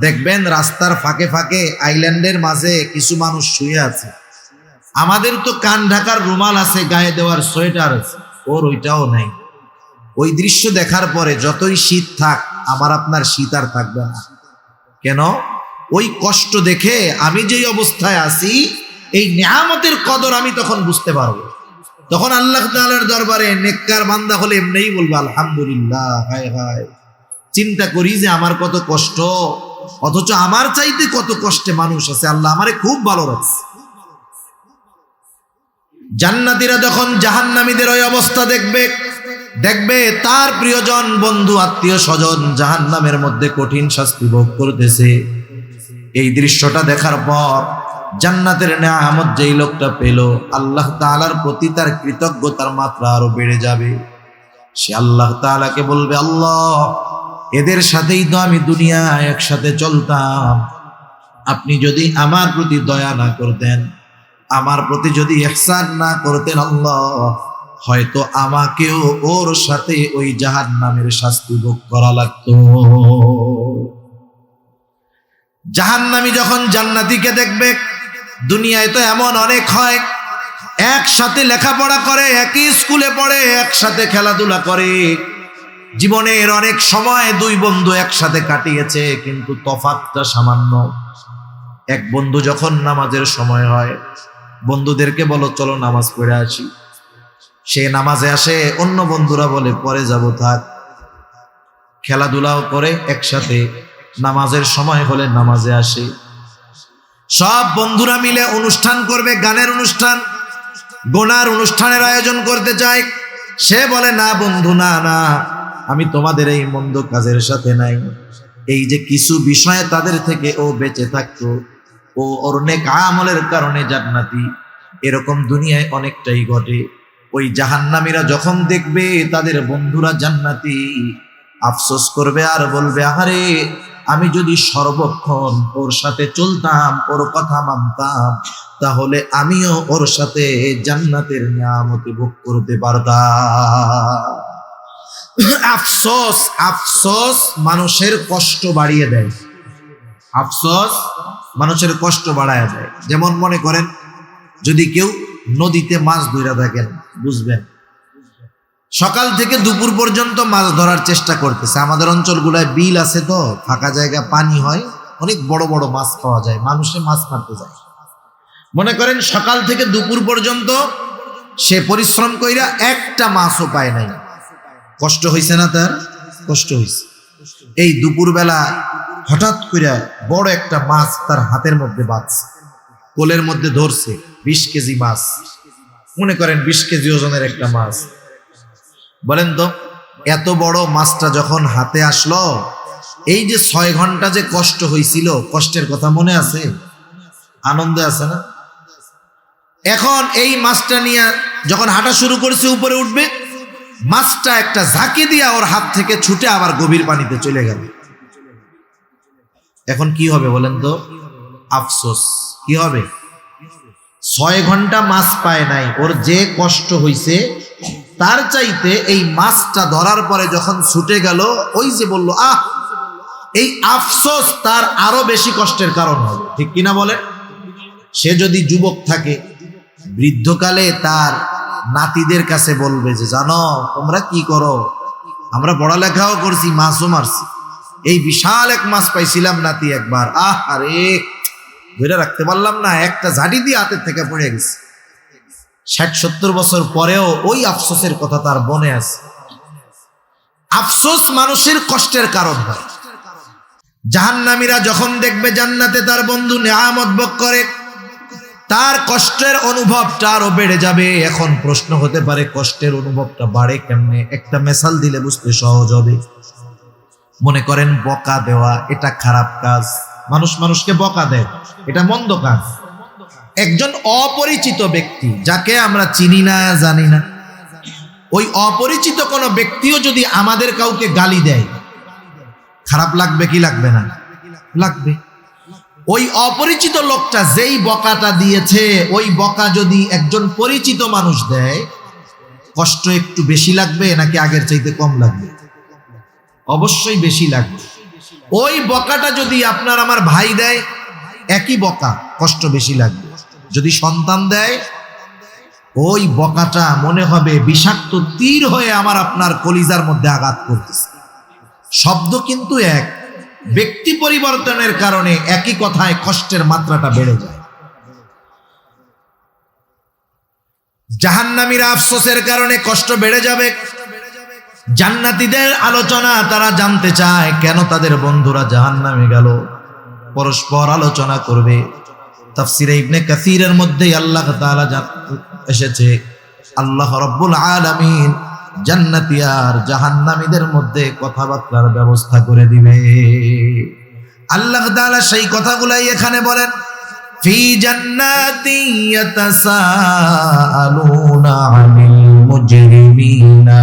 দেখবেন রাস্তার ফাঁকে ফাঁকে আইল্যান্ডের মাঝে কিছু মানুষ শুয়ে আছে। আমাদের তো কান ঢাকার রুমাল আছে, গায়ে দেওয়ার সোয়েটার আছে, ওর ওইটাও নাই। ওই দৃশ্য দেখার পরে যতই শীত থাক, আমার আপনার শীত আর থাকবে না। কেন? ওই কষ্ট দেখে আমি যেই অবস্থায় আছি, এই নিয়ামতের কদর আমি তখন বুঝতে পারবো। তখন আল্লাহ তাআলার দরবারে নেককার বান্দা হলে এমনিই বলবে আলহামদুলিল্লাহ। হায় হায়, চিন্তা করি যে আমার কত কষ্ট, অথচ আমার চাইতে কত কষ্টে মানুষ আছে, আল্লাহ আমারে খুব ভালো রাখছে। জান্নাতীরা যখন জাহান্নামীদের ওই অবস্থা দেখবে, দেখবে তার প্রিয়জন, বন্ধু, আত্মীয় স্বজন জাহান্নামের মধ্যে কঠিন শাস্তি ভোগ করতেছে। এই দৃশ্যটা দেখার পর জান্নাতের নেয়ামত যেই লোকটা পেল, আল্লাহ তাআলার প্রতি তার কৃতজ্ঞতার মাত্রা আরো বেড়ে যাবে। সে আল্লাহ তাআলাকে বলবে, আল্লাহ, এদের সাথেই তো আমি দুনিয়ায় একসাথে চলতাম, আপনি যদি আমার প্রতি দয়া না করতেন, আমার প্রতি যদি ইহসান না করতেন আল্লাহ, হয়তো আমাকেও ওর সাথে ওই জাহান্নামের শাস্তি ভোগ করা লাগতো। জাহান্নামী যখন জান্নাতীকে দেখবে, দুনিয়ায় তো এমন অনেক হয়, একসাথে লেখাপড়া করে, একই স্কুলে পড়ে, একসাথে খেলাধুলা করে, জীবনের অনেক সময় দুই বন্ধু একসাথে কাটিয়েছে, কিন্তু তফাৎটা সামান্য। এক বন্ধু যখন নামাজের সময় হয়, বন্ধুদেরকে বলো চলো নামাজ পড়ে আসি, সে নামাজে আসে, অন্য বন্ধুরা বলে পরে যাব, থাক। খেলাধুলাও করে একসাথে, নামাজের সময় হলে নামাজে আসে। সব বন্ধুরা মিলে অনুষ্ঠান করবে, গানের অনুষ্ঠান, গোনার অনুষ্ঠানের আয়োজন করতে চায়। সে বলে, না বন্ধু, না না, আমি তোমাদের এই মন্দ কাজের সাথে নাই। এই যে কিছু বিষয়ে তাদের থেকে ও বেঁচে থাকতো, ও ওর নেক আমলের কারণে জান্নাতি, এরকম দুনিয়ায় অনেকটাই ঘটে। ওই জাহান্নামীরা যখন দেখবে তাদের বন্ধুরা জান্নাতি, আফসোস করবে আর বলবে, আরে আমি যদি সর্বক্ষণ ওর সাথে চলতাম, ওর কথা মানতাম, তাহলে আমিও ওর সাথে জান্নাতের নিয়ামতি ভোগ করতে পারতাম। আফসোস, আফসোস মানুষের কষ্ট বাড়িয়ে দেয়। আফসোস মানুষের কষ্ট বাড়ায় দেয়। যেমন মনে করেন, যদি কেউ নদীতে মাছ ধরে থাকেন, বুঝবেন সকাল থেকে দুপুর পর্যন্ত মাছ ধরার চেষ্টা করতেছে। আমাদের অঞ্চলগুলায় বিল আছে, তো ফাঁকা জায়গা, পানি হয়, অনেক বড় বড় মাছ পাওয়া যায়, মানুষে মাছ মারতে যায়। মনে করেন সকাল থেকে দুপুর পর্যন্ত সে পরিশ্রম কইরা একটা মাছও পায় নাই। কষ্ট হইছে না? তার কষ্ট হইছে। এই দুপুরবেলা হঠাৎ করে বড় একটা মাছ তার হাতের মধ্যে বাঁধছে, কোলের মধ্যে ধরছে, 20 কেজি মাছ। মনে করেন 20 কেজি ওজনের একটা মাছ। বলেন তো, এত বড় মাছটা যখন হাতে আসলো, এই যে 6 ঘন্টা যে কষ্ট হয়েছিল, কষ্টের কথা মনে আছে? আনন্দে আছে না? এখন এই মাছটা নিয়ে যখন হাঁটা শুরু করেছে, উপরে উঠবে, মাছটা একটা ঝাঁকি দিয়া ওর হাত থেকে ছুটে আবার গভীর পানিতে চলে গেল। এখন কি হবে বলেন তো? আফসোস। কি হবে? 6 ঘন্টা মাছ পায় নাই, ওর যে কষ্ট হইছে তার চাইতে এই মাছটা ধরার পরে যখন ছুটে গেল, ওই যে বলল আহ, এই আফসোস তার আরো বেশি কষ্টের কারণ হবে। ঠিক কিনা বলেন? সে যদি যুবক থাকে, বৃদ্ধকালে তার নাতিদের কাছে বলবে যে, জানো তোমরা কি করো, আমরা পড়ালেখাও করছি, মাছও মারছি, এই বিশাল এক মাছ পাইছিলাম নাতি একবার, আহ আরে ধরে রাখতে পারলাম না, একটা ঝাঁটি দিয়ে হাতের থেকে পড়ে গেছে। 60-70 বছর পরেও ওই আফসোসের কথা তার মনে আছে। আফসোস মানুষের কষ্টের কারণ হয়। জাহান্নামীরা যখন দেখবে জান্নাতে তার বন্ধু নেয়ামত ভোগ করে, তার কষ্টের অনুভবটা আরো বেড়ে যাবে। এখন প্রশ্ন হতে পারে, কষ্টের অনুভবটা বাড়ে কেমনে? একটা মেসাল দিলে বুঝতে সহজ হবে। মনে করেন বকা দেওয়া, এটা খারাপ কাজ, মানুষ মানুষকে বকা দেয়, এটা মন্দ কাজ। একজন অপরিচিত ব্যক্তি, যাকে আমরা চিনি না, জানি না, ওই অপরিচিত কোনো ব্যক্তিও যদি আমাদের কাউকে গালি দেয়, খারাপ লাগবে কি লাগবে না? লাগবে। ওই অপরিচিত লোকটা যেই বকাটা দিয়েছে, ওই বকা যদি একজন পরিচিত মানুষ দেয়, কষ্ট একটু বেশি লাগবে নাকি আগের চাইতে কম লাগবে? অবশ্যই বেশি লাগবে। ওই বকাটা যদি আপনার আমার ভাই দেয়, একই বকা, কষ্ট বেশি লাগবে। যদি সন্তান দেয়, ওই বকাটা মনে হবে বিষাক্ত তীর হয়ে আমার আপনার কলিজার মধ্যে আঘাত করতেছে। শব্দ কিন্তু এক, ব্যক্তি পরিবর্তনের কারণে একই কথায় কষ্টের মাত্রাটা বেড়ে যায়। জাহান্নামীরা আফসোসের কারণে কষ্ট বেড়ে যাবে। জান্নাতীদের আলোচনা, তারা জানতে চায় কেন তাদের বন্ধুরা জাহান্নামে গেল, পরস্পর আলোচনা করবে। তাফসিরে ইবনে কাসিরের মধ্যে আল্লাহ তাআলা এসেছে আল্লাহ রাব্বুল আলামিন জান্নাতি আর জাহান্নামীদের মধ্যে কথাবার্তার ব্যবস্থা করে দিবে। আল্লাহ তাআলা সেই কথাগুলাই এখানে বলেন, ফি জান্নাতি ইয়াতাসাআলুনা আনিল মুজরিমিনা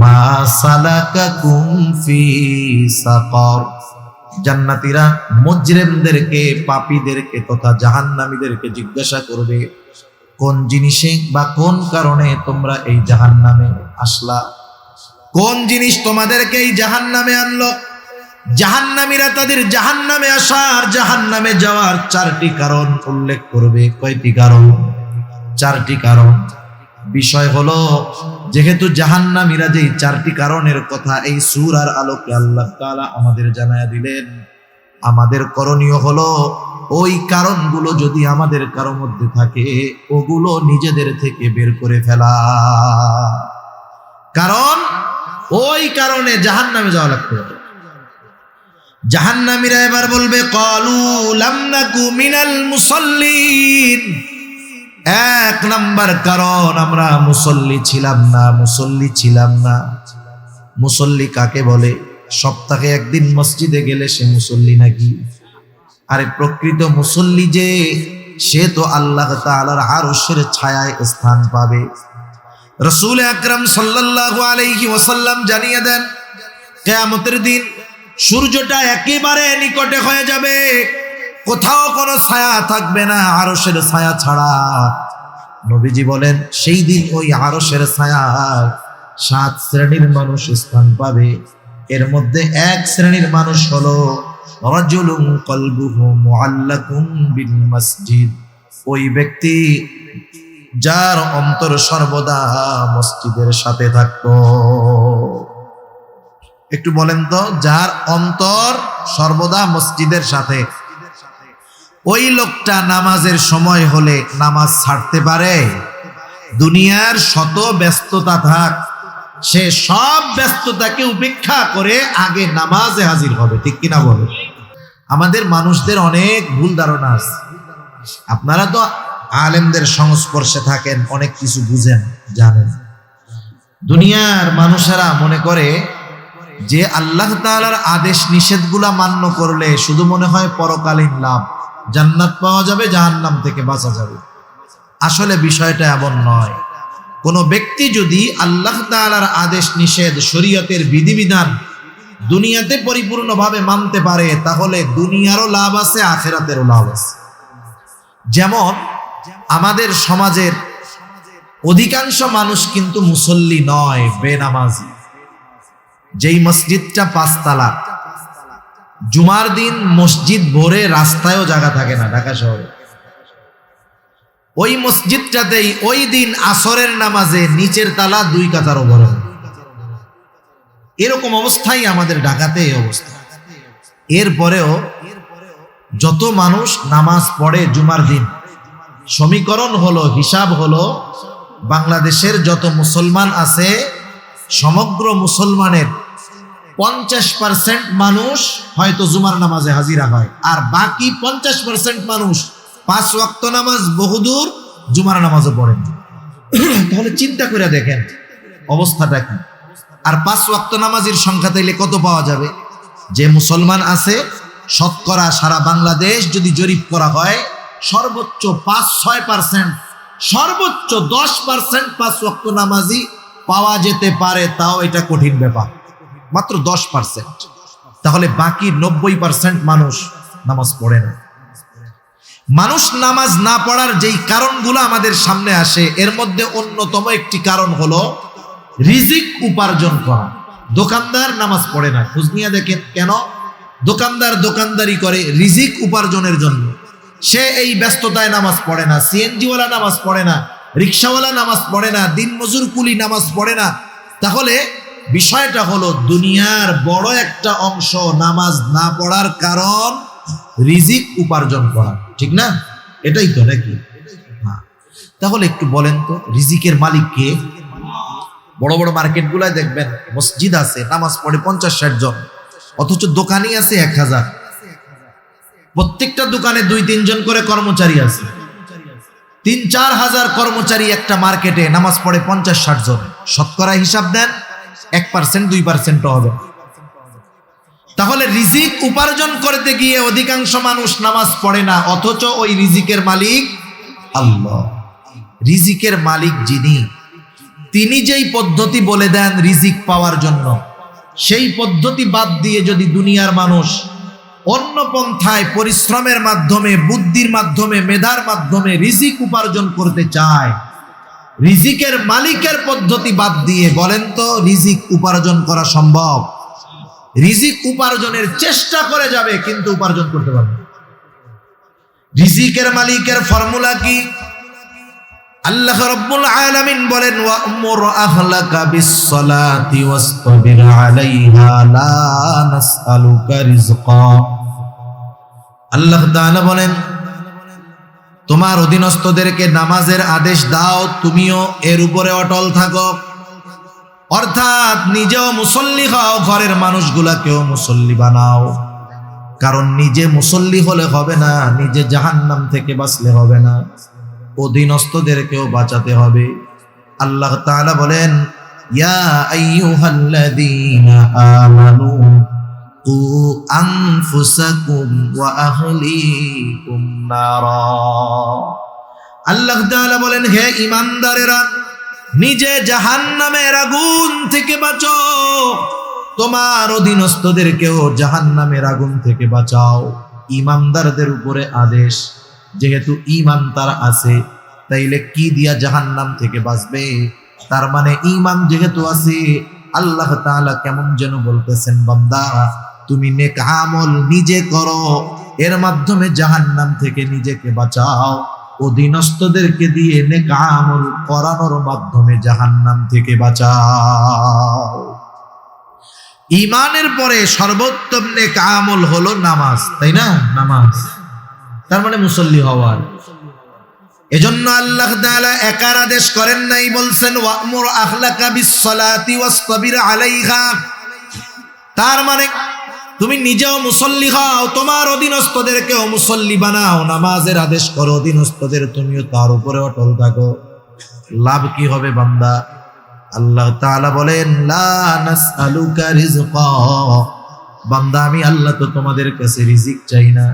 মা সালাকাকুম ফি সাকার। জান্নাতীরা মুজরিমদেরকে, পাপীদেরকে তথা জাহান্নামীদেরকে জিজ্ঞাসা করবে, কোন জিনিসে বা কোন কারণে তোমরা এই জাহান্নামে আসলা, কোন জিনিস তোমাদেরকে এই জাহান্নামে আনলো। জাহান্নামীরা তাদের জাহান্নামে আসার, জাহান্নামে যাওয়ার 4টি কারণ উল্লেখ করবে। কয়টি কারণ? 4টি কারণ। বিষয় হলো, যেহেতু জাহান্নামীরা যেই 4টি কারণের কথা এই সূরার আলোকে আল্লাহ তাআলা আমাদের জানায়া দিলেন, আমাদের করণীয় হলো ওই কারণগুলো যদি আমাদের কারো মধ্যে থাকে ওগুলো নিজেদের থেকে বের করে ফেলা। কারণ ওই কারণে জাহান্নামে যাওয়া লাগতে পারে। জাহান্নামীরা এবার বলবে, ক্বালু লাম নাকু মিনাল মুসাল্লিন। 1 নাম্বার কারণ, আমরা মুসল্লি ছিলাম না, মুসল্লি ছিলাম না। মুসল্লি কাকে বলে? সপ্তাহে একদিন মসজিদে গেলে সে মুসল্লি নাকি? আরে প্রকৃত মুসল্লি যে, সে তো আল্লাহ তাআলার আরশের ছায়ায় স্থান পাবে। রাসূল আকরাম সাল্লাল্লাহু আলাইহি ওয়াসাল্লাম জানিয়ে দেন, কিয়ামতের দিন সূর্যটা একেবারে নিকটে হয়ে যাবে, কোথাও কোনো ছায়া থাকবে না আরশের ছায়া ছাড়া। নবীজি বলেন, সেই দিন ওই আরশের ছায়ায় 7 শ্রেণীর মানুষ স্থান পাবে। এর মধ্যে 1 শ্রেণীর মানুষ হলো রাজুলুন কলবুহু মুআল্লাকুন বিল মসজিদ। ওই ব্যক্তি যার অন্তর সর্বদা মসজিদের সাথে থাকতো। একটু বলেন তো, যার অন্তর সর্বদা মসজিদের সাথে, ওই লোকটা নামাজের সময় হলে নামাজ ছাড়তে পারে? দুনিয়ার শত ব্যস্ততা থাক, সে সব ব্যস্ততাকে উপেক্ষা করে আগে নামাজে হাজির হবে। ঠিক কিনা বলে? আমাদের মানুষদের অনেক ভুল ধারণা আছে। আপনারা তো আলেমদের সংস্পর্শে থাকেন, অনেক কিছু বুঝেন, জানেন। দুনিয়ার মানুষেরা মনে করে যে আল্লাহ তাআলার আদেশ নিষেধগুলা মান্য করলে শুধু মনে হয় পরকালীন লাভ, জান্নাত পাওয়া যাবে, জাহান্নাম থেকে বাঁচা যাবে। আসলে বিষয়টা এমন নয়। কোনো ব্যক্তি যদি আল্লাহ তাআলার আদেশ নিষেধ, শরীয়তের বিধিবিধান দুনিয়াতে পরিপূর্ণভাবে মানতে পারে, তাহলে দুনিয়ারও লাভ আছে, আখিরাতেরও লাভ আছে। যেমন আমাদের সমাজের অধিকাংশ মানুষ কিন্তু মুসল্লি নয়, বেনামাজি। যেই মসজিদটা 5 তালা, জুমার দিন মসজিদ ভরে রাস্তায়ও জায়গা থাকে না ঢাকা শহরে, ওই মসজিদটাতেই ওই দিন আসরের নামাজে নিচের তালা 2 কাতারও ভরে। এরকম অবস্থাই আমাদের ঢাকাতে এই অবস্থা। এরপরেও যত মানুষ নামাজ পড়ে জুমার দিন, সমীকরণ হলো, হিসাব হলো, বাংলাদেশের যত মুসলমান আছে সমগ্র মুসলমানের 50% মানুষ হয়তো জুমার নামাজে হাজিরা হয়, আর বাকি 50% মানুষ 5 ওয়াক্ত নামাজ বহুদূর, জুমার নামাজও পড়েন। তাহলে চিন্তা করে দেখেন অবস্থাটা কি। আর 5 ওয়াক্ত নামাজের সংখ্যা তাইলে কত পাওয়া যাবে? যে মুসলমান আছে শতকরা সারা বাংলাদেশ যদি জরিপ করা হয়, সর্বোচ্চ 5-6%, সর্বোচ্চ 10% 5 ওয়াক্ত নামাজি পাওয়া যেতে পারে। তাও এটা কঠিন ব্যাপার, মাত্র 10%। তাহলে বাকি 90% মানুষ নামাজ পড়ে না। মানুষ নামাজ না পড়ার যেই কারণগুলো আমাদের সামনে আসে, এর মধ্যে অন্যতম একটি কারণ হলো রিজিক উপার্জন করা। দোকানদার নামাজ পড়ে না, খোঁজ নিয়ে দেখেন কেন? দোকানদার দোকানদারি করে রিজিক উপার্জনের জন্য। সে এই ব্যস্ততায় নামাজ পড়ে না, সিএনজিওয়ালা নামাজ পড়ে না, রিক্সাওয়ালা নামাজ পড়ে না, দিনমজুর কুলি নামাজ পড়ে না। তাহলে বিষয়টা হলো দুনিয়ার বড় একটা অংশ নামাজ না পড়ার কারণ রিজিক উপার্জন করা, ঠিক না? এটাই তো নাকি? হ্যাঁ। তাহলে একটু বলেন তো, রিজিকের মালিক কে? বড় বড় মার্কেটগুলায় দেখবেন মসজিদ আছে, নামাজ পড়ে 50-60 জন, অথচ দোকানই আছে 1000। প্রত্যেকটা দোকানে 2-3 জন করে কর্মচারী আছে। 3-4 হাজার কর্মচারী একটা মার্কেটে নামাজ পড়ে 50-60 জন, শতকরা হিসাব দেন 1% 2% হবে। তাহলে রিজিক উপার্জন করতে গিয়ে অধিকাংশ মানুষ নামাজ পড়ে না, অথচ ওই রিজিকের মালিক আল্লাহ। রিজিকের মালিক যিনি, তিনি যেই পদ্ধতি বলে দেন রিজিক পাওয়ার জন্য, সেই পদ্ধতি বাদ দিয়ে যদি দুনিয়ার মানুষ অন্য পন্থায় পরিশ্রমের মাধ্যমে, বুদ্ধির মাধ্যমে, মেধার মাধ্যমে রিজিক উপার্জন করতে চায়, রিজিকের মালিকের পদ্ধতি বাদ দিয়ে বলেন তো রিজিক উপার্জন করা সম্ভব? রিজিক উপার্জনের চেষ্টা করে যাবে কিন্তু উপার্জন করতে পারবে না। রিজিকের মালিকের ফর্মুলা কি? আল্লাহ রাব্বুল আলামিন বলেন, ওয়া'মুর আহলাকা বিস-সালাতি ওয়াসতাবির আলাইহা লা নাসআলুকা রিজকা। আল্লাহ তাআলা বলেন, তোমার অধীনস্থদেরকে নামাজের আদেশ দাও, তুমিও এর উপরে অটল থাকো। অর্থাৎ নিজেও মুসল্লি হও, ঘরের মানুষগুলাকেও মুসল্লি বানাও। কারণ নিজে মুসল্লি হলে হবে না, নিজে জাহান্নাম থেকে বাঁচলে হবে না, অধীনস্থদেরকেও বাঁচাতে হবে। আল্লাহ তাআলা বলেন, ইয়া আইয়ুহাল্লাযীনা আমানু কু আনফুসাকুম ওয়া আহলিকুম নারা। আল্লাহ তাআলা বলেন, হে ঈমানদারেরা, নিজে জাহান্নামের আগুন থেকে বাঁচো, তোমার অধীনস্থদেরকেও জাহান্নামের আগুন থেকে বাঁচাও। ঈমানদারদের উপরে আদেশ, যেহেতু ঈমান তার আছে, তাইলে কি দিয়া জাহান্নাম থেকে বাঁচবে? তার মানে ঈমান যেহেতু আছে, আল্লাহ তাআলা কেমন যেন বলতেছেন, বান্দা তুমি নেক আমল নিজে করো, এর মাধ্যমে জাহান্নাম থেকে নিজেকে বাঁচাও। অধীনস্থদেরকে দিয়ে নেক আমল করানোর মাধ্যমে জাহান্নাম থেকে বাঁচাও। ঈমানের পরে সর্বোত্তম নেক আমল হলো নামাজ, তাই না? নামাজ, তার মানে মুসল্লি হওয়ার। এজন্য আল্লাহ তাআলা একার আদেশ করেন নাই, বলছেন ওয়া'মুর আহলাকা বিস-সালাতি ওয়াসতাবির আলাইহা। তার মানে তুমি নিজেও মুসল্লি হও, তোমার অধীনস্থদেরকেও মুসল্লি বানাও, নামাজের আদেশ করো, অধীনস্থদের তুমিও তার উপরে অটল থাকো। লাভ কি হবে বান্দা? আল্লাহ তাআলা বলেন, লা নাসআলুকা রিজকা। বান্দা আমি আল্লাহ তো তোমাদের কাছে রিজিক চাই না,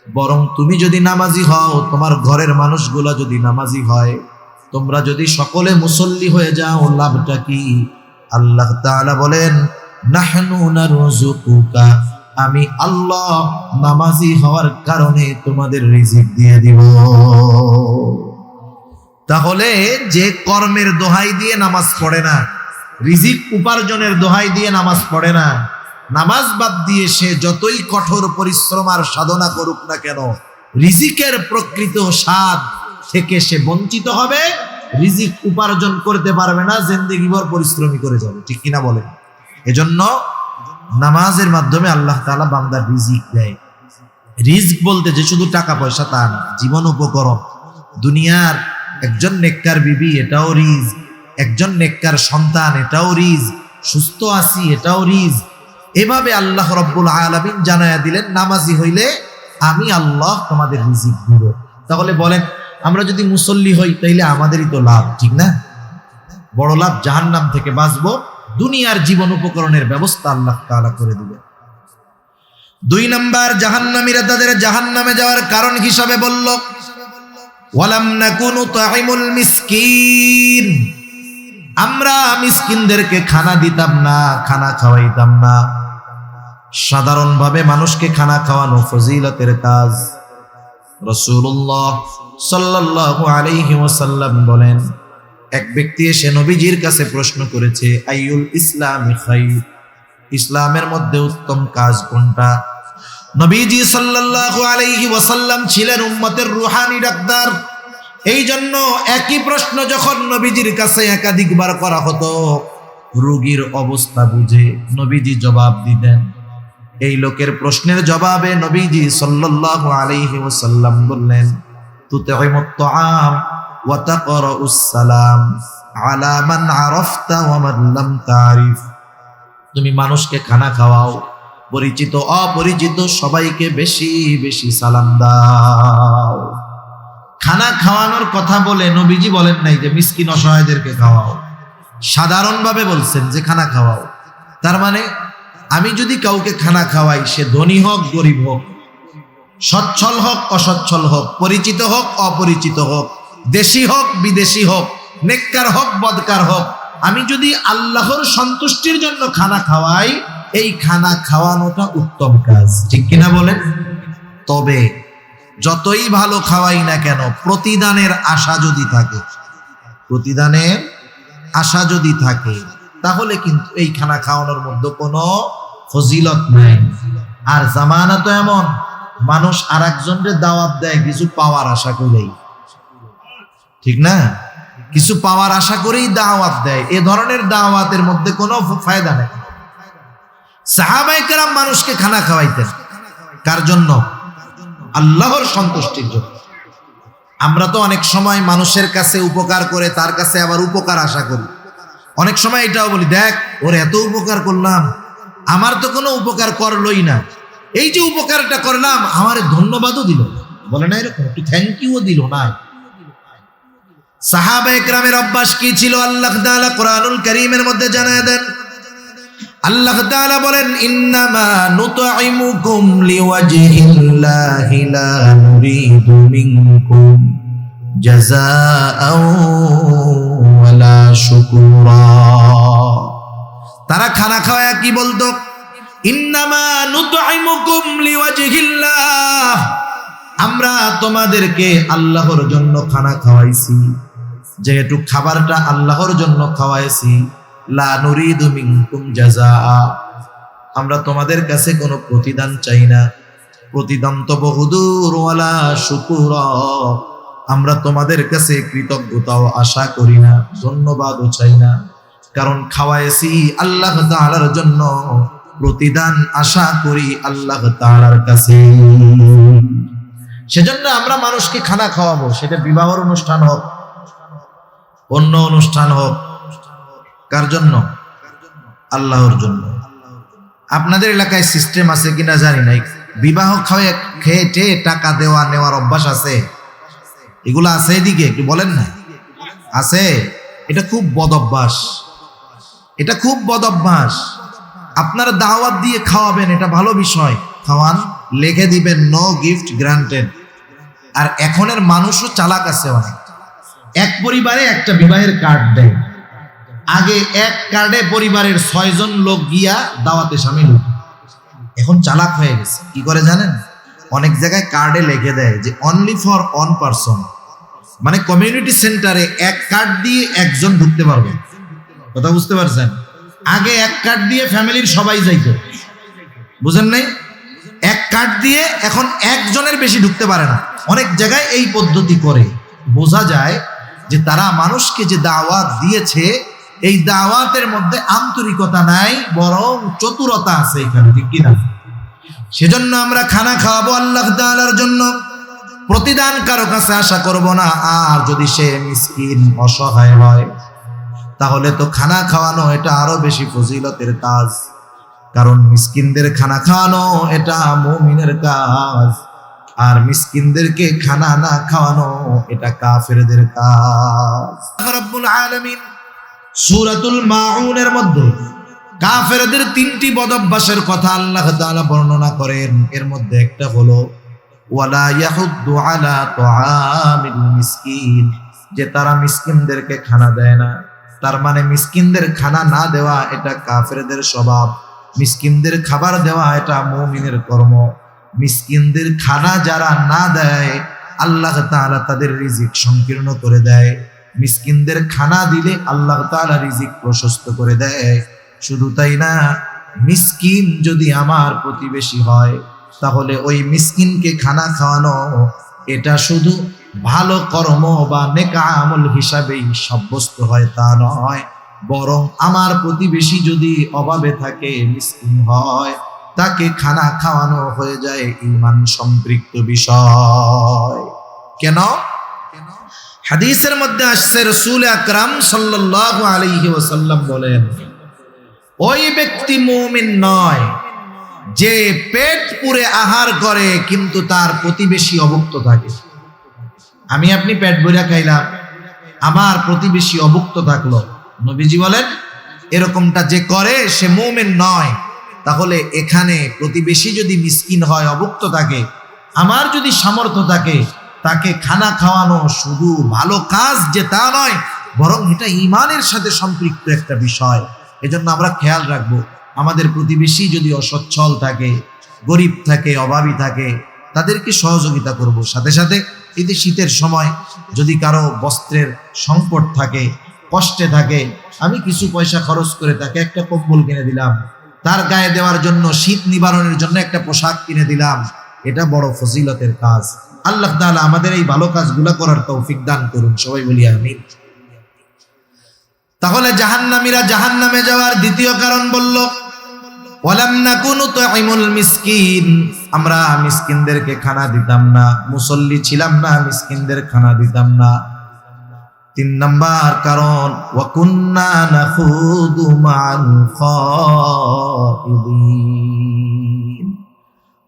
বরং তুমি যদি নামাজি হও, তোমার ঘরের মানুষগুলা যদি নামাজি হয়, তোমরা যদি সকলে মুসল্লি হয়ে যাও, লাভটা কি? আল্লাহ তাআলা বলেন, নাহনু নারযুকুকা, আমি আল্লাহ নামাজি হওয়ার কারণে তোমাদের রিজিক দিয়ে দিব। তাহলে যে কর্মের দোহাই দিয়ে নামাজ পড়ে না, রিজিক উপার্জনের দোহাই দিয়ে নামাজ পড়ে না, নামাজ বাদ দিয়ে সে যতই কঠোর পরিশ্রম আর সাধনা করুক না কেন, রিজিকের প্রকৃত স্বাদ থেকে সে বঞ্চিত হবে, রিজিক উপার্জন করতে পারবে না, জিন্দেগিভর পরিশ্রমী করে যাবে। ঠিক কিনা বলেন? এজন্য নামাজের মাধ্যমে আল্লাহ তাআলা বান্দার রিজিক দেয়। রিজক বলতে যে শুধু টাকা পয়সা তা না, জীবন উপকরণ। দুনিয়ার একজন নেককার বিবি, এটাও রিজক। একজন নেককার সন্তান, এটাও রিজক। সুস্থ আছি, এটাও রিজক। এভাবে আল্লাহ রাব্বুল আলামিন জানায়া দিলেন, নামাজি হইলে আমি আল্লাহ তোমাদের রিজিক দিব। তাহলে বলেন, আমরা যদি মুসল্লি হই তাইলে আমাদেরই তো লাভ, ঠিক না? বড় লাভ, জাহান্নাম থেকে বাঁচবো, দুনিয়ার জীবন উপকরণের ব্যবস্থা আল্লাহ তাআলা করে দিবেন। 2 নাম্বার, জাহান্নামীরা তাদের জাহান্নামে যাওয়ার কারণ হিসাবে বলল, ওয়ালাম নাকুনু তু'ইমুল মিসকিন, আমরা মিসকিনদেরকে খানা দিতাম না, খানা খাওয়াইতাম না। সাধারণভাবে মানুষকে খানা খাওয়ানো ফজিলতের কাজ। রাসূলুল্লাহ সাল্লাল্লাহু আলাইহি ওয়াসাল্লাম বলেন, এক ব্যক্তি এসে নবীজির কাছে প্রশ্ন করেছে, আইয়ুল ইসলামি খায়র, ইসলামের মধ্যে উত্তম কাজ কোনটা? নবীজি সাল্লাল্লাহু আলাইহি ওয়াসাল্লাম ছিলেন উম্মতের রূহানি ডাক্তার। এই জন্য একই প্রশ্ন যখন নবীজির কাছে একাধিকবার করা হতো, রোগীর অবস্থা বুঝে নবীজি জবাব দিতেন। এই লোকের প্রশ্নের জবাবে নবীজি সাল্লাল্লাহু আলাইহি ওয়াসাল্লাম বললেন, তুতঈমুত তুআম ওয়া তাকরাউস সালাম আলা মান আরাফতা ওয়া মান লাম তারিফ, তুমি মানুষকে খানা খাওয়াও, পরিচিত অপরিচিত সবাইকে বেশি বেশি সালাম দাও। খানা খাওয়ানোর কথা বলে নবীজি বলেন নাই যে মিসকিন অসহায়দেরকে খাওয়াও, সাধারণভাবে বলছেন যে খানা খাওয়াও। তার মানে আমি যদি কাউকে খানা খাওয়াই, সে ধনী হোক গরিব হোক, সচ্ছল হোক অসচ্ছল হোক, পরিচিত হোক অপরিচিত হোক, দেশি হোক বিদেশি হোক, নেককার হোক বদকার হোক, আমি যদি আল্লাহর সন্তুষ্টির জন্য খানা খাওয়াই, এই খানা খাওয়ানোটা উত্তম কাজ, ঠিক কিনা বলেন? তবে যতই ভালো খাওয়াই না কেন, প্রতিদানের আশা যদি থাকে, প্রতিদানের আশা যদি থাকে, তাহলে কিন্তু এই খানা খাওয়ানোর মধ্যে কোনো ফজিলত নাই। আর জামানা তো এমন, মানুষ আর একজনের দাওয়াত দেয় কিছু পাওয়ার আশা করেই, ঠিক না? কিছু পাওয়ার আশা করেই দাওয়াত দেয়। এ ধরনের দাওয়াতের মধ্যে কোনো ফায়দা নেই। সাহাবায়ে কেরাম মানুষকে খানা খাওয়াইতেন কার জন্য? আল্লাহর সন্তুষ্টির জন্য। আমরা তো অনেক সময় মানুষের কাছে উপকার করে তার কাছে আবার উপকার আশা করি। অনেক সময় এটাও বলি, দেখ ওর এত উপকার করলাম, আমার তো কোনো উপকার করলোই না, এই যে উপকারটা করলাম আমার ধন্যবাদও দিল, বলে না এরকম, একটু থ্যাংক ইউও দিল না। সাহাবায়ে কেরামের অভ্যাস কি ছিল? আল্লাহ তাআলা কোরআনুল কারীমের মধ্যে জানায় দেন। আল্লাহ তাআলা বলেন, ইন্নামা নুতঈমুকুম লিওয়াজহিল্লাহি লা নুরিদু মিনকুম জাযাআও ওয়ালা শুকুরা। তারা খানা খাওয়া কি বলতো? ইন্নামা নুতঈমুকুম লিওয়াজহিল্লাহ, আমরা তোমাদেরকে আল্লাহর জন্য খানা খাওয়াইছি, যেহেতু খাবারটা আল্লাহর জন্য খাওয়াইছি, লা নুরিদু মিনকুম জাযাআ, আমরা তোমাদের কাছে কোনো প্রতিদান চাই না। প্রতিদান তো বহুদূর, ওয়ালা শুকুরা, আমরা তোমাদের কাছে কৃতজ্ঞতাও আশা করি না, ধন্যবাদও চাই না, কারণ খাওয়াইছি আল্লাহ তাআলার জন্য, প্রতিদান আশা করি আল্লাহ তাআলার কাছে। সেজন্য আমরা মানুষকে খানা খাওয়াবো, সেটা বিবাহের অনুষ্ঠান হোক, অন্য অনুষ্ঠান হোক, কার জন্য? আল্লাহর জন্য। আপনাদের এলাকায় সিস্টেম আছে কিনা জানি না, বিবাহ খাওয়া খেয়ে টাকা দেওয়া নেওয়ার অভ্যাস আছে? এগুলো আছে এদিকে? একটু বলেন না। আছে? এটা খুব বদ অভ্যাস, এটা খুব বদ অভ্যাস। আপনারা দাওয়াত দিয়ে খাওয়াবেন, এটা ভালো বিষয়, খাওয়ান, লিখে দিবেন নো গিফট গ্রান্টেড। আর এখনের মানুষও চালাক আছে অনেক, এক পরিবারে একটা বিবাহের কার্ড দেয়, আগে এক কার্ডে পরিবারের 6 জন লোক গিয়া দাওয়াতে শামিল হতো। এখন চালাক হয়ে গেছে, কি করে জানেন? অনেক জায়গায় কার্ডে লিখে দেয় যে অনলি ফর ওয়ান পারসন, মানে কমিউনিটি সেন্টারে এক কার্ড দিয়ে একজন ঢুকতে পারবে। কথা বুঝতে পারছেন? আগে এক কার্ড দিয়ে ফ্যামিলির সবাই যাইতো, বুঝেন নাই? এক কার্ড দিয়ে এখন একজনের বেশি ঢুকতে পারে না। অনেক জায়গায় এই পদ্ধতি করে, বোঝা যায় যে তারা মানুষকে যে দাওয়াত দিয়েছে, এই দাওয়াতের মধ্যে আন্তরিকতা নাই, বরং চতুরতা আছে এখানে, ঠিক কিনা? সেজন্য আমরা খানা খাওয়াবো আল্লাহ তাআলার জন্য, প্রতিদান কারো কাছে আশা করব না। আর যদি সে মিসকিন অসহায় হয়, তাহলে তো খানা খাওয়ানো এটা আরো বেশি ফজিলতের কাজ, কারণ মিসকিনদের খানা খাওয়ানো এটা মুমিনের কাজ, আর মিসকিনদেরকে খানা না খাওয়ানো এটা কাফেরদের কাজ। রব্বুল আলামিন সূরাতুল মাউনের মধ্যে কাফেরদের 3টি বদঅভ্যাসের কথা আল্লাহ তাআলা বর্ণনা করেন। এর মধ্যে একটা হলো ওয়ালা ইয়াহুদ্দু আলা তুআমিল মিসকিন, যে তারা মিসকিনদেরকে খানা দেয় না। তার মানে মিসকিনদের খানা না দেওয়া এটা কাফেরদের স্বভাব, মিসকিনদের খাবার দেওয়া এটা মুমিনের কর্ম। মিসকিনদের খানা যারা না দেয়, আল্লাহ তাআলা তাদের রিজিক সংকীর্ণ করে দেয়। মিসকিনদের খানা দিলে আল্লাহ তাআলা রিজিক প্রশস্ত করে দেয়। শুধু তাই না, মিসকিন যদি আমার প্রতিবেশী হয়, তাহলে ওই মিসকিনকে খানা খাওয়ানো এটা শুধু ভালো কর্ম বা নেক আমল হিসাবেই সাব্যস্ত হয় তা নয়, বরং আমার প্রতিবেশী যদি অভাবে থাকে, মিসকিন হয়, তাকে খানা খাওয়ানো হয়ে যায় ঈমান সম্পৃক্ত বিষয়। কেন? হাদিসের মধ্যে আসছে, রাসূল আকরাম সাল্লাল্লাহু আলাইহি ওয়াসাল্লাম বলেন, ওই ব্যক্তি মুমিন নয় যে পেট পুরে আহার করে কিন্তু তার প্রতিবেশী অভুক্ত থাকে। আমি আপনি পেট ভরে খাইলাম, আমার প্রতিবেশী অভুক্ত থাকলো। নবীজি বলেন এরকমটা যে করে সে মুমিন নয়। তাহলে এখানে প্রতিবেশী যদি মিসকিন হয়, অভুক্ত থাকে, আমার যদি সামর্থ্য থাকে, তাকে খানা খাওয়ানো শুধু ভালো কাজ যে তা নয়, বরং এটা ঈমানের সাথে সম্পৃক্ত একটা বিষয়। এজন্য আমরা খেয়াল রাখবো, আমাদের প্রতিবেশী যদি অসচ্ছল থাকে, গরিব থাকে, অভাবী থাকে, তাদেরকে সহযোগিতা করব। সাথে সাথে এই যে শীতের সময় যদি কারো বস্ত্রের সংকট থাকে, কষ্টে থাকে, আমি কিছু পয়সা খরচ করে তাকে একটা কম্বল কিনে দিলাম, তার গায়ে দেওয়ার জন্য, শীত নিবারণের জন্য একটা পোশাক কিনে দিলাম, এটা বড় ফজিলতের কাজ। আল্লাহ তাআলা আমাদের এই ভালো কাজগুলো করার তৌফিক দান করুন, সবাই বলি আমিন। তাহলে জাহান্নামীরা জাহান্নামে যাওয়ার দ্বিতীয় কারণ বলল, ওয়ালাম নাকুনু তুইমুল মিসকিন, আমরা মিসকিনদেরকে খানা দিতাম না, মুসল্লি ছিলাম না, মিসকিনদের খানা দিতাম না। 3 নাম্বার কারণ, ওয়া কুন্না নাখুদু মা'আল খাইদিন,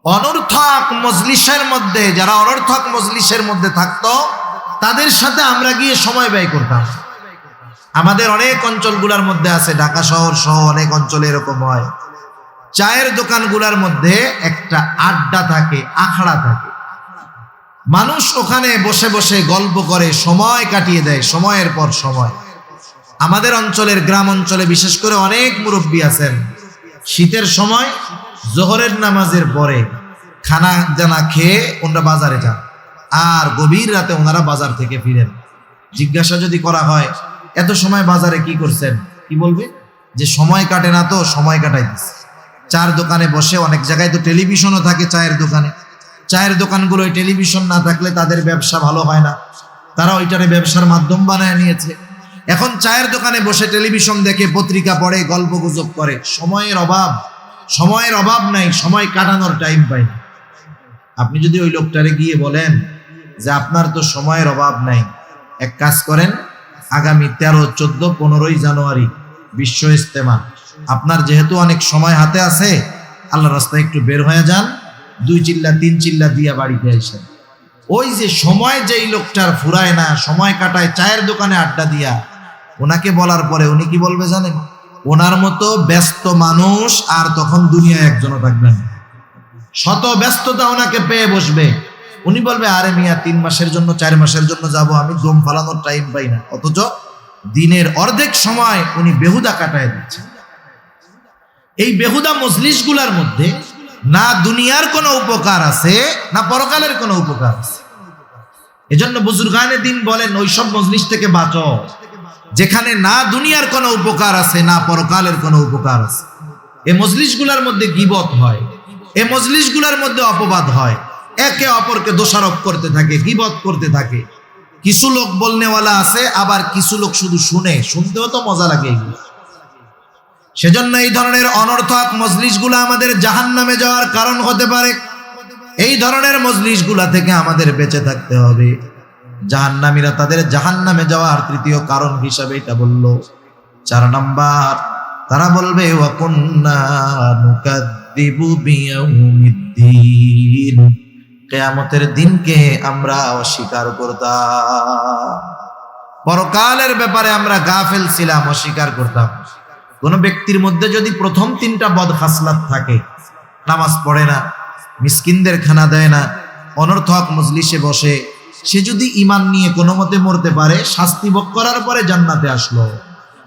অনর্থক মজলিসের মধ্যে, যারা অনর্থক মজলিসের মধ্যে থাকতো তাদের সাথে আমরা গিয়ে সময় ব্যয় করতাম। আমাদের অনেক অঞ্চলগুলোর মধ্যে আছে, ঢাকা শহর সহ অনেক অঞ্চলে এরকম হয়, চায়ের দোকানগুলোর মধ্যে একটা আড্ডা থাকে, আখড়া থাকে, মানুষ ওখানে বসে বসে গল্প করে সময় কাটিয়ে দেয়, সময়ের পর সময়। আমাদের অঞ্চলের, গ্রাম অঞ্চলে বিশেষ করে অনেক মুরব্বী আছেন, শীতের সময় জোহরের নামাজের পরে খানা জানা খেয়ে ওনারা বাজারে যান, আর গভীর রাতে ওনারা বাজার থেকে ফিরেন। জিজ্ঞাসা যদি করা হয় এত সময় বাজারে কি করছেন, কি বলবে? যে সময় কাটে না, তো সময় কাটাই দিচ্ছে। চার দোকানে বসে, অনেক জায়গায় তো টেলিভিশনও থাকে চায়ের দোকানে, চায়ের দোকানগুলো টেলিভিশন না থাকলে তাদের ব্যবসা ভালো হয় না, তারা ওইটারে ব্যবসার মাধ্যম বানায় নিয়েছে। এখন চায়ের দোকানে বসে টেলিভিশন দেখে, পত্রিকা পড়ে, গল্প গুজব করে। সময়ের অভাব, সময়ের অভাব নাই, সময় কাটানোর টাইম পাই না। আপনি যদি ওই লোকটারে গিয়ে বলেন যে আপনার তো সময়ের অভাব নাই, এক কাজ করেন, আগামী 13, 14, 15ই জানুয়ারি বিশ্ব ইজতেমা, আপনার যেহেতু অনেক সময় হাতে আছে, আল্লাহ রাস্তায় একটু বের হয়ে যান, 2 চিল্লা 3 চিল্লা দিয়া বাড়িতে আসেন। ওই যে সময় যেই লোকটার ফুরায় না, সময় কাটায় চায়ের দোকানে আড্ডা দিয়া, ওনাকে বলার পরে উনি কি বলবে জানেন? ওনার মতো ব্যস্ত মানুষ আর তখন দুনিয়ায় একজনও থাকবেন। শত ব্যস্ততা ওনাকে পেয়ে বসবে। উনি বলবে, আরে মিয়া 3 মাসের জন্য, 4 মাসের জন্য যাব, আমি দম ফালানোর টাইম পাই না। অথচ দিনের অর্ধেক সময় উনি বেহুদা কাটায় দিচ্ছেন। এই বেহুদা মজলিসগুলার মধ্যে না দুনিয়ার কোনো উপকার আছে, না পরকালের কোনো উপকার আছে। এজন্য বুজুর্গানে দিন বলেন, ওইসব মজলিস থেকে বাঁচো যেখানে না দুনিয়ার কোনো উপকার আছে, না পরকালের কোনো উপকার আছে। এই মজলিসগুলার মধ্যে গীবত হয়, এই মজলিসগুলার মধ্যে অপবাদ হয়, একে অপরকে দোষারোপ করতে থাকে, গীবত করতে থাকে। কিছু লোক বলনেওয়ালা আছে, আবার কিছু লোক শুধু শুনে, শুনতেও তো মজা লাগে এগুলো। সেজন্য এই ধরনের অনর্থক মজলিসগুলো আমাদের জাহান্নামে যাওয়ার কারণ হতে পারে। এই ধরনের মজলিসগুলা থেকে আমাদের বেঁচে থাকতে হবে। জাহান্নামীরা তাদের জাহান্নামে যাওয়ার তৃতীয় কারণ হিসাবে এটা বলল। 4 নাম্বার, তারা বলবে, ওয়া কুন্না নুকাদ্দিবু বিয়াউমিদ্দিন, কিয়ামতের দিনকে আমরা অস্বীকার করতাম। পরকালের ব্যাপারে আমরা গাফেল ছিলাম, অস্বীকার করতাম। কোন ব্যক্তির মধ্যে যদি প্রথম 3টা বদ খাসলাত থাকে, নামাজ পড়ে না, মিসকিনদের খানা দেয় না, অনর্থক মজলিসে বসে, সে যদি ঈমান নিয়ে কোনো মতে মরতে পারে, শাস্তি ভোগ করার পরে জান্নাতে আসলো।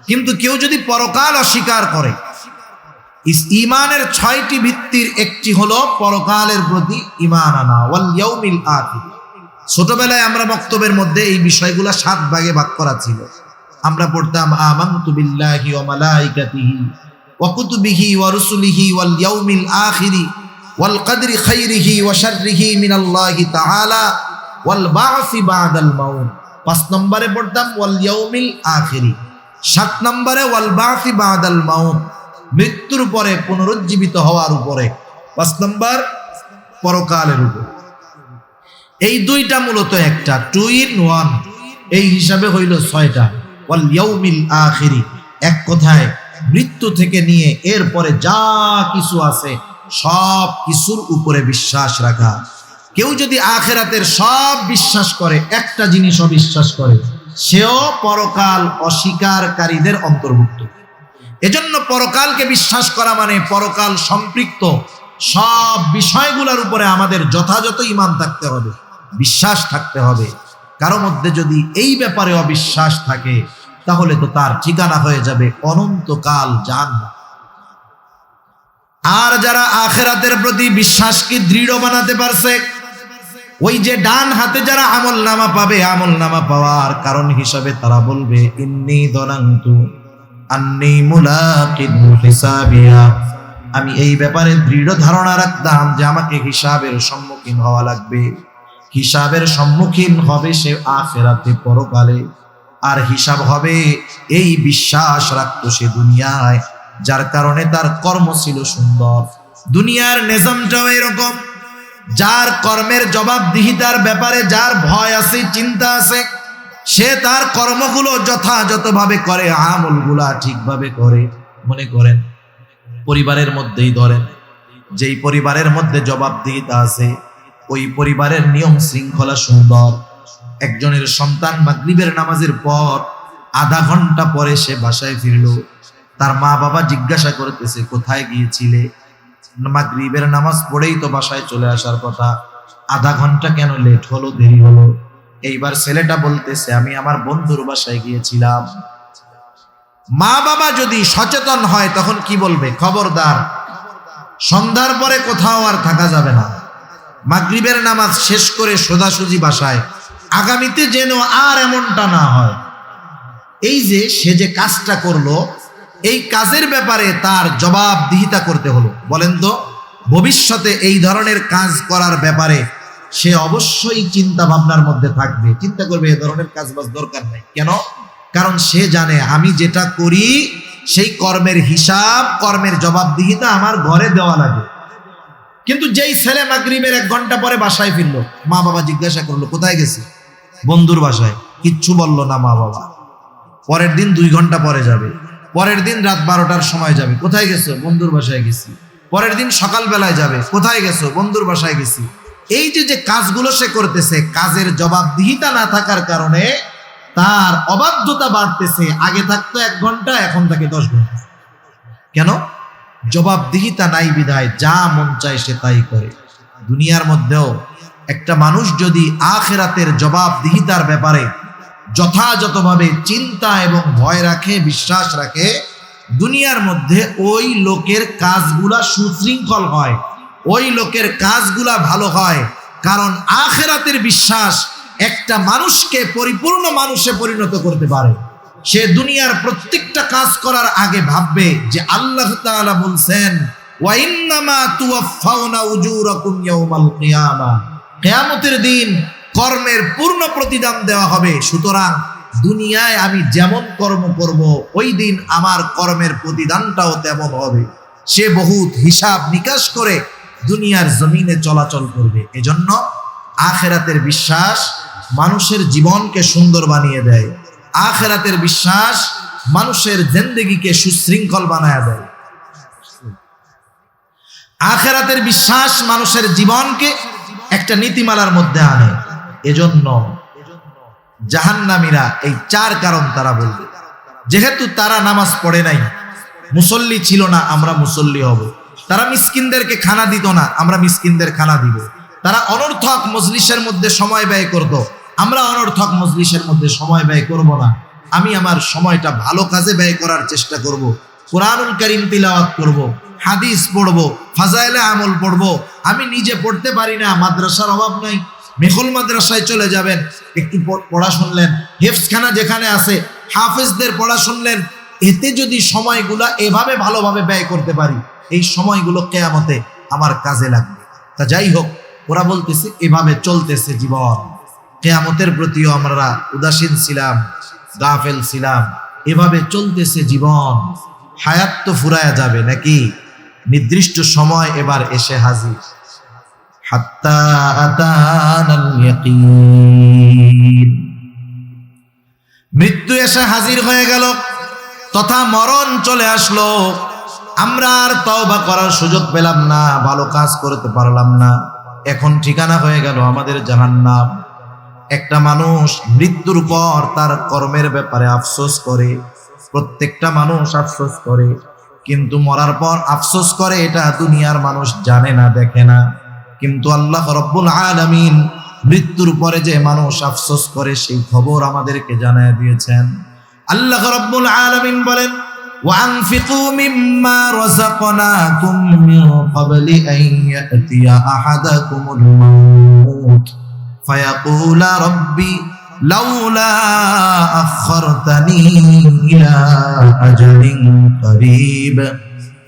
কিন্তু কেউ যদি পরকাল অস্বীকার করে, ঈমানের 6টি ভিত্তির একটি হলো পরকালের প্রতি ঈমান আনা, ওয়াল ইয়াউমিল আখির। ছোটবেলায় আমরা বক্তব্যের মধ্যে এই বিষয়গুলো 7 ভাগে ভাগ করা ছিল। আমরা পড়তাম, আমানতু বিল্লাহি ওয়া মালাইকাতিহি ওয়া কুতুবিহি ওয়া রুসুলিহি ওয়াল ইয়াউমিল আখিরি ওয়াল কদরি খাইরিহি ওয়া শাররিহি মিনাল্লাহি তাআলা ওয়াল বা'সি বা'দাল মাউত। 5 নম্বরে পড়তাম ওয়াল ইয়াউমিল আখিরি। 7 নম্বরে ওয়াল বা'সি বা'দাল মাউত, মৃত্যুর পরে পুনরুজ্জীবিত হওয়ার উপরে। 5 নম্বর পরকালের উপর। এই 2টা মূলত একটা 2 in 1, এই হিসাবে হইল 6টা। ওয়াল ইয়াউমিল আখিরি, এক কথায় মৃত্যু থেকে নিয়ে এরপরে যা কিছু আছে সব কিছুর উপরে বিশ্বাস রাখা। কেউ যদি আখিরাতের সব বিশ্বাস করে, একটা জিনিস অবিশ্বাস করে, সেও পরকাল অস্বীকারীদের অন্তর্ভুক্ত। এজন্য পরকালকে বিশ্বাস করা মানে পরকাল সম্পৃক্ত সব বিষয়গুলোর উপরে আমাদের যথাযথ ঈমান থাকতে হবে, বিশ্বাস থাকতে হবে। কারো মধ্যে যদি এই ব্যাপারে অবিশ্বাস থাকে, তাহলে তো তার ঠিকানা হয়ে যাবে অনন্তকাল জাহান্নাম। আর যারা আখিরাতের প্রতি বিশ্বাসকে দৃঢ় বানাতে পারছে, ওই যে ডান হাতে যারা আমলনামা পাবে, আমলনামা পাওয়ার কারণ হিসাবে তারা বলবে ইন্নী যানানতু আন্নী মুলাকিন হিসাবিয়া, আমি এই ব্যাপারে দৃঢ় ধারণা রাখতাম যে আমাকে হিসাবের সম্মুখীন হওয়া লাগবে। হিসাবের সম্মুখীন হবে সে আখিরাতে, পরকালে। আর হিসাব হবে এই বিশ্বাস রাখতো সে দুনিয়ায়, যার কারণে তার কর্ম ছিল সুন্দর। দুনিয়ার নিজামটাও এরকম, যার কর্মের জবাবদিহিতার ব্যাপারে যার ভয় আছে, চিন্তা আছে, সে তার কর্মগুলো যথাযথভাবে করে, আমলগুলা ঠিকভাবে করে। মনে করেন পরিবারের মধ্যেই ধরেন, যেই পরিবারের মধ্যে জবাবদিহিতা আছে, ওই পরিবারের নিয়ম শৃঙ্খলা সুন্দর। একজনের সন্তান মাগরিবের নামাজের পর আধা ঘন্টা পরে সে বাসায় ফিরল, তার মা বাবা জিজ্ঞাসা করতেছে কোথায় গিয়েছিলে? মাগরিবের নামাজ পড়েই তো বাসায় চলে আসার কথা, আধা ঘন্টা কেন লেট হলো, দেরি হলো? এইবার ছেলেটা বলতেছে আমি আমার বন্ধুর বাসায় গিয়েছিলাম। মা বাবা যদি সচেতন হয় তখন কি বলবে? খবরদার, সন্ধ্যার পরে কোথাও আর থাকা যাবে না, মাগরিবের নামাজ শেষ করে সোজাসুজি বাসায়। আগামীতে যেন আর এমনটা না হয়। এই যে সে যে কাজটা করলো, এই কাজের ব্যাপারে তার জবাবদিহিতা করতে হলো। বলেন তো, ভবিষ্যতে এই ধরনের কাজ করার ব্যাপারে সে অবশ্যই চিন্তা ভাবনার মধ্যে থাকবে, চিন্তা করবে এ ধরনের কাজ বাজ দরকার নাই। কেন? কারণ সে জানে আমি যেটা করি সেই কর্মের হিসাব, কর্মের জবাবদিহিতা আমার ঘরে দেওয়া লাগে। কিন্তু যেই ছেলে মাগরিবের 1 ঘন্টা পরে বাসায় ফিরলো, মা বাবা জিজ্ঞাসা করলো কোথায় গেছে? বন্ধুর বাসায়। কিচ্ছু বললো না মা বাবা। পরের দিন 2 ঘন্টা পরে যাবে, পরের দিন রাত 12টার সময় যাবে, কোথায় গেছো? বন্ধুর বাসায় গেছি। পরের দিন সকালবেলায় যাবে, কোথায় গেছো? বন্ধুর বাসায় গেছি। এই যে কাজগুলো সে করতেছে, কাজের জবাবদিহিতা না থাকার কারণে তার অবাধ্যতা বাড়তেছে। আগে থাকতো 1 ঘন্টা, এখন থাকে 10 ঘন্টা। কেন? জবাবদিহিতা নাই বিধায় যা মন চায় সে তাই করে। দুনিয়ার মধ্যেও একটা মানুষ যদি আখিরাতের জবাবদিহিতার ব্যাপারে যথাযথভাবে চিন্তা এবং ভয় রাখে, বিশ্বাস রাখে, দুনিয়ার মধ্যে ওই লোকের কাজগুলা সুশৃঙ্খল হয়, ওই লোকের কাজগুলা ভালো হয়। কারণ আখিরাতের বিশ্বাস একটা মানুষকে পরিপূর্ণ মানুষে পরিণত করতে পারে। সে দুনিয়ার প্রত্যেকটা কাজ করার আগে ভাববে যে আল্লাহ তাআলা বলছেন ওয়া ইন্নামা তুওয়াফাউনা উজুরাকুম ইয়াউমাল কিয়ামাহ, কিয়ামতের দিন কর্মের পূর্ণ প্রতিদান দেওয়া হবে। সুতরাং দুনিয়ায় আমি যেমন কর্ম করব, ওই দিন আমার কর্মের প্রতিদানটাও তেমন হবে। সে বহুত হিসাব নিকাশ করে দুনিয়ার জমিনে চলাচল করবে। এজন্য আখিরাতের বিশ্বাস মানুষের জীবনকে সুন্দর বানিয়ে দেয়। আখিরাতের বিশ্বাস মানুষের জিন্দেগিকে সুশৃঙ্খল বানায় দেয়। আখিরাতের বিশ্বাস মানুষের জীবনকে একটা নীতিমালার মধ্যে আনে। এজন্য জাহান্নামীরা এই 4 কারণ তারা বলবে। যেহেতু তারা নামাজ পড়ে নাই, মুসল্লি ছিল না, আমরা মুসল্লি হব। তারা মিসকিনদেরকে খানা দিত না, আমরা মিসকিনদের খানা দিব। তারা অনর্থক মজলিসের মধ্যে সময় ব্যয় করত, আমরা অনর্থক মজলিসের মধ্যে সময় ব্যয় করব না। আমি আমার সময়টা ভালো কাজে ব্যয় করার চেষ্টা করব। কোরআনুল কারীম তিলাওয়াত করব, হাদিস পড়ব, ফাজাইলে আমল পড়ব। আমি নিজে পড়তে পারি না, মাদ্রাসার অভাব নাই, মেখল মাদ্রাসায় চলে যাবেন, একটু পড়া শুনলেন, হেফজখানা যেখানে আছে হাফেজদের পড়া শুনলেন। এতে যদি সময়গুলা এভাবে ভালোভাবে ব্যয় করতে পারি, এই সময়গুলো কিয়ামতে আমার কাজে লাগবে। তা যাই হোক, ওরা বলতেছে এভাবে চলতেছে জীবন, কিয়ামতের প্রতিও আমরা উদাসীন ছিলাম, গাফেল ছিলাম, এভাবে চলতেছে জীবন। হায়াত তো ফুরায়া যাবে নাকি? নির্দিষ্ট সময় এবার এসে হাজির। হাত্তা আতানাল ইয়াকিন, মৃত্যু এসে হাজির হয়ে গেল, তথা মরণ চলে আসলো। আমরা আর তওবা করার সুযোগ পেলাম না, ভালো কাজ করতে পারলাম না। এখন ঠিকানা হয়ে গেল আমাদের জাহান্নাম। একটা মানুষ মৃত্যুর পর তার কর্মের ব্যাপারে আফসোস করে, প্রত্যেকটা মানুষ আফসোস করে, কিন্তু মরার পর আফসোস করে এটা দুনিয়ার মানুষ জানে না, দেখে না। কিন্তু আল্লাহ রাব্বুল আলামিন মৃত্যুর পরে যে মানুষ আফসোস করে সেই খবর আমাদেরকে জানায় দিয়েছেন। আল্লাহ রাব্বুল আলামিন বলেন, وأنفقوا مما رزقناكم من قبل أن يأتي أحدكم الموت فيقول ربي لولا أخرتني إلى أجل قريب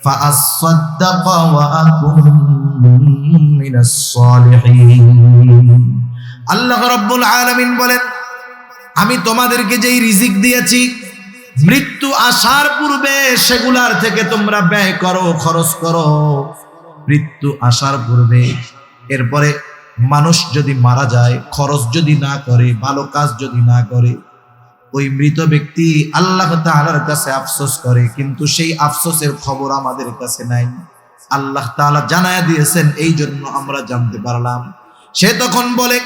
فأصدق وأكن من الصالحين। আল্লাহ রাব্বুল আলামিন বলেন, আমি তোমাদেরকে যেই রিজিক দিয়েছি মৃত্যু আসার পূর্বে সেগুলার থেকে তোমরা ব্যয় করো, খরচ করো। মৃত্যু আসার পূর্বে, এরপরে মানুষ যদি মারা যায়, খরচ যদি না করে, ভালো কাজ যদি না করে, ওই মৃত ব্যক্তি আল্লাহ তাআলার কাছে আফসোস করে, কিন্তু সেই আফসোসের খবর আমাদের কাছে নাই। আল্লাহ তাআলা জানায়া দিয়েছেন, এই জন্য আমরা জানতে পারলাম। সে তখন বলে,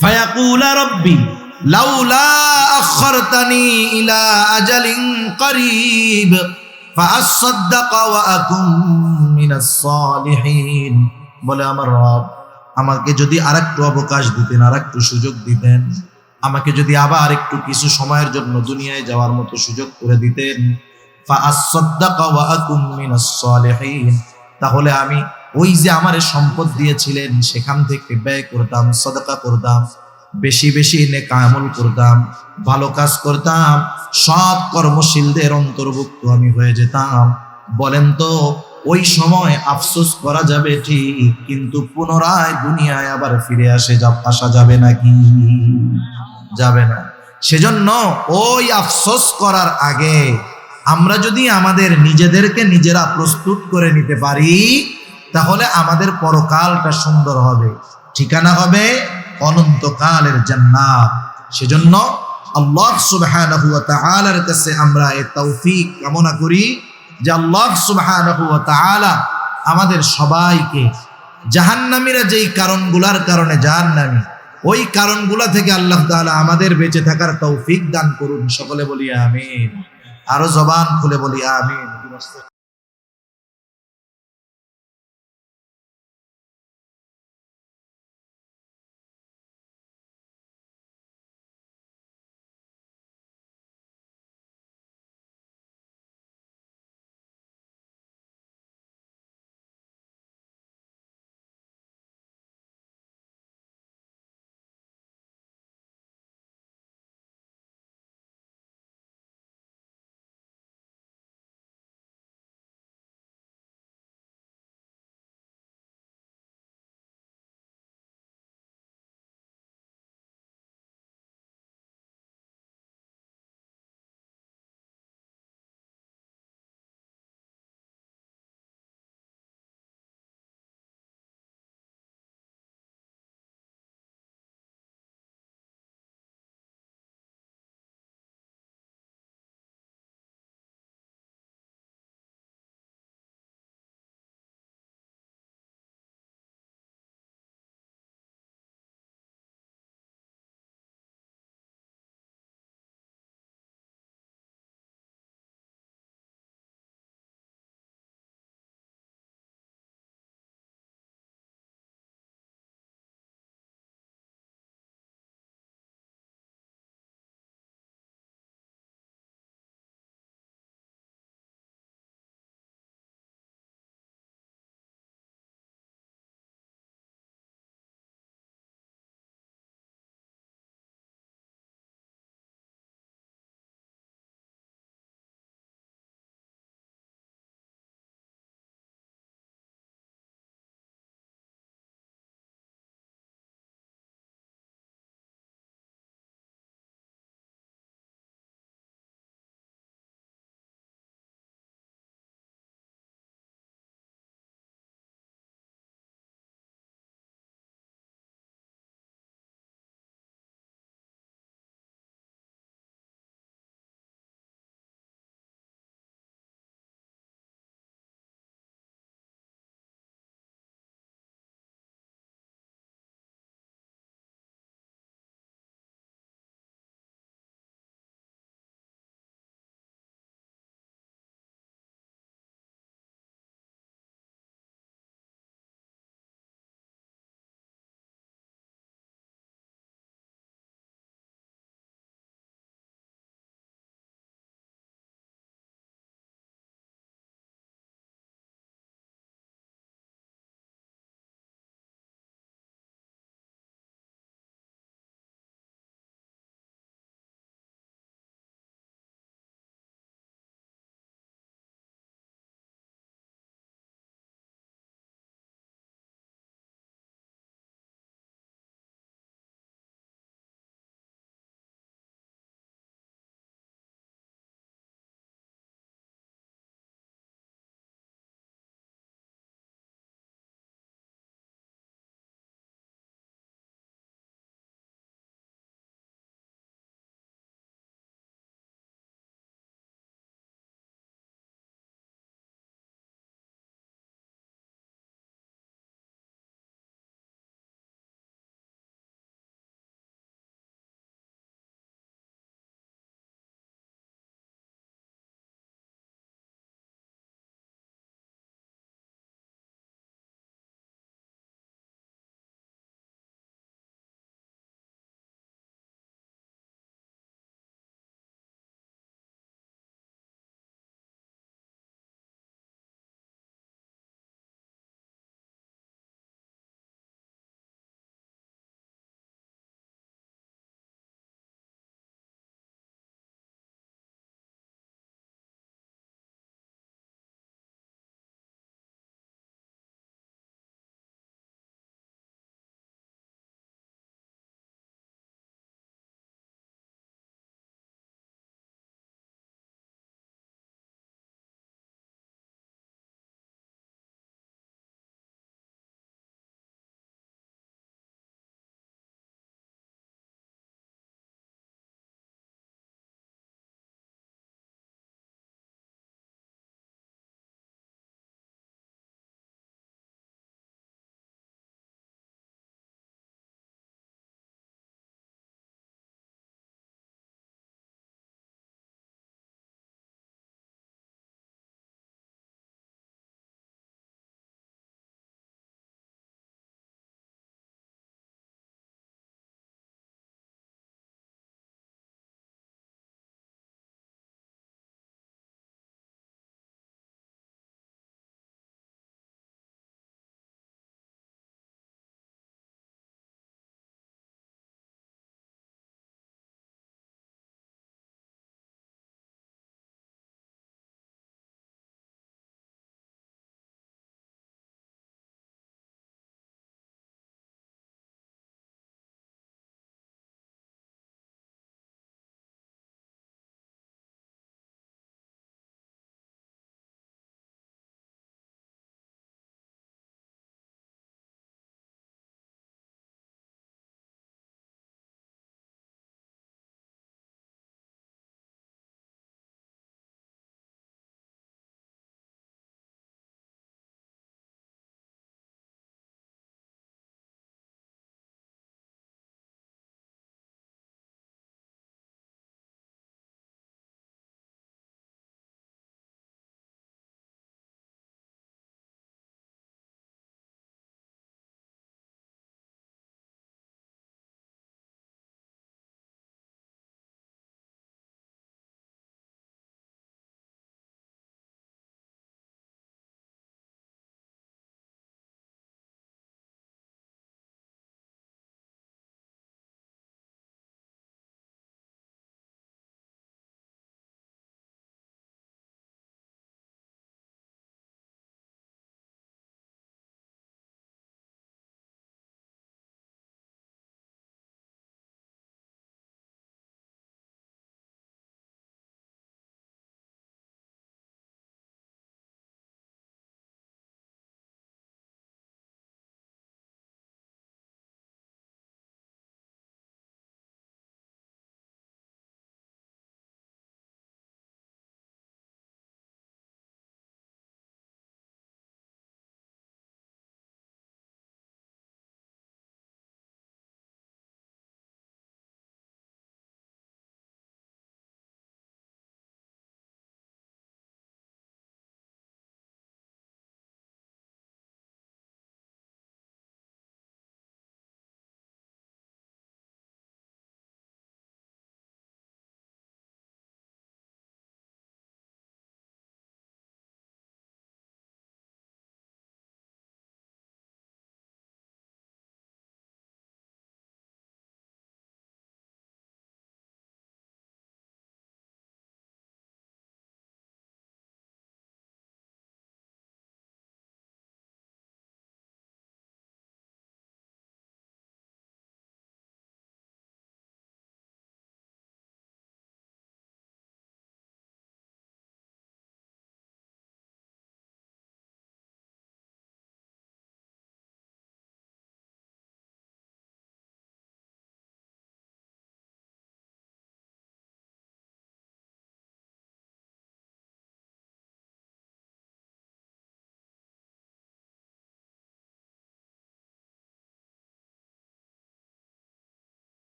ফায়াকুলা রব্বি লাউলা আখরতানি ইলা আজালিন করিব ফাআসাদদাক ওয়া আকুম মিনাস সালিহিন। বলে, আমার রব, আমাকে যদি আরেকটু অবকাশ দিতেন, আরেকটু সুযোগ দিতেন, আমাকে যদি আবার একটু কিছু সময়ের জন্য দুনিয়ায় যাওয়ার মতো সুযোগ করে দিতেন, ফাআসাদদাক ওয়া আকুম মিনাস সালিহিন, তাহলে আমি ওই যে আমারে সম্পদ দিয়েছিলেন সেখান থেকে ব্যয় করতাম, সাদাকা করতাম, বেশি বেশি নেক আমল করতাম, ভালো কাজ করতাম, সৎ কর্মশীলদের অন্তর্ভুক্ত আমি হয়ে যেতাম। বলেন তো, ওই সময় আফসোস করা যাবে ঠিক, কিন্তু পুনরায় দুনিয়ায় আবার ফিরে আসা যাবে নাকি? যাবে না। সেজন্য ওই আফসোস করার আগে আমরা যদি আমাদের নিজেদেরকে নিজেরা প্রস্তুত করে নিতে পারি, তাহলে আমাদের পরকালটা সুন্দর হবে, ঠিকানা হবে অনন্তকালের জান্নাত। সেজন্য আল্লাহ সুবহানাহু ওয়া তাআলার কাছে আমরা এই তৌফিক কামনা করি যে আল্লাহ সুবহানাহু ওয়া তাআলা আমাদের সবাইকে জাহান্নামীরা যেই কারণগুলোর কারণে জাহান্নামী, ওই কারণগুলো থেকে আল্লাহ তাআলা আমাদের বেঁচে থাকার তৌফিক দান করুন। সকলে বলি আমিন। আরো জবান খুলে বলি আমিন।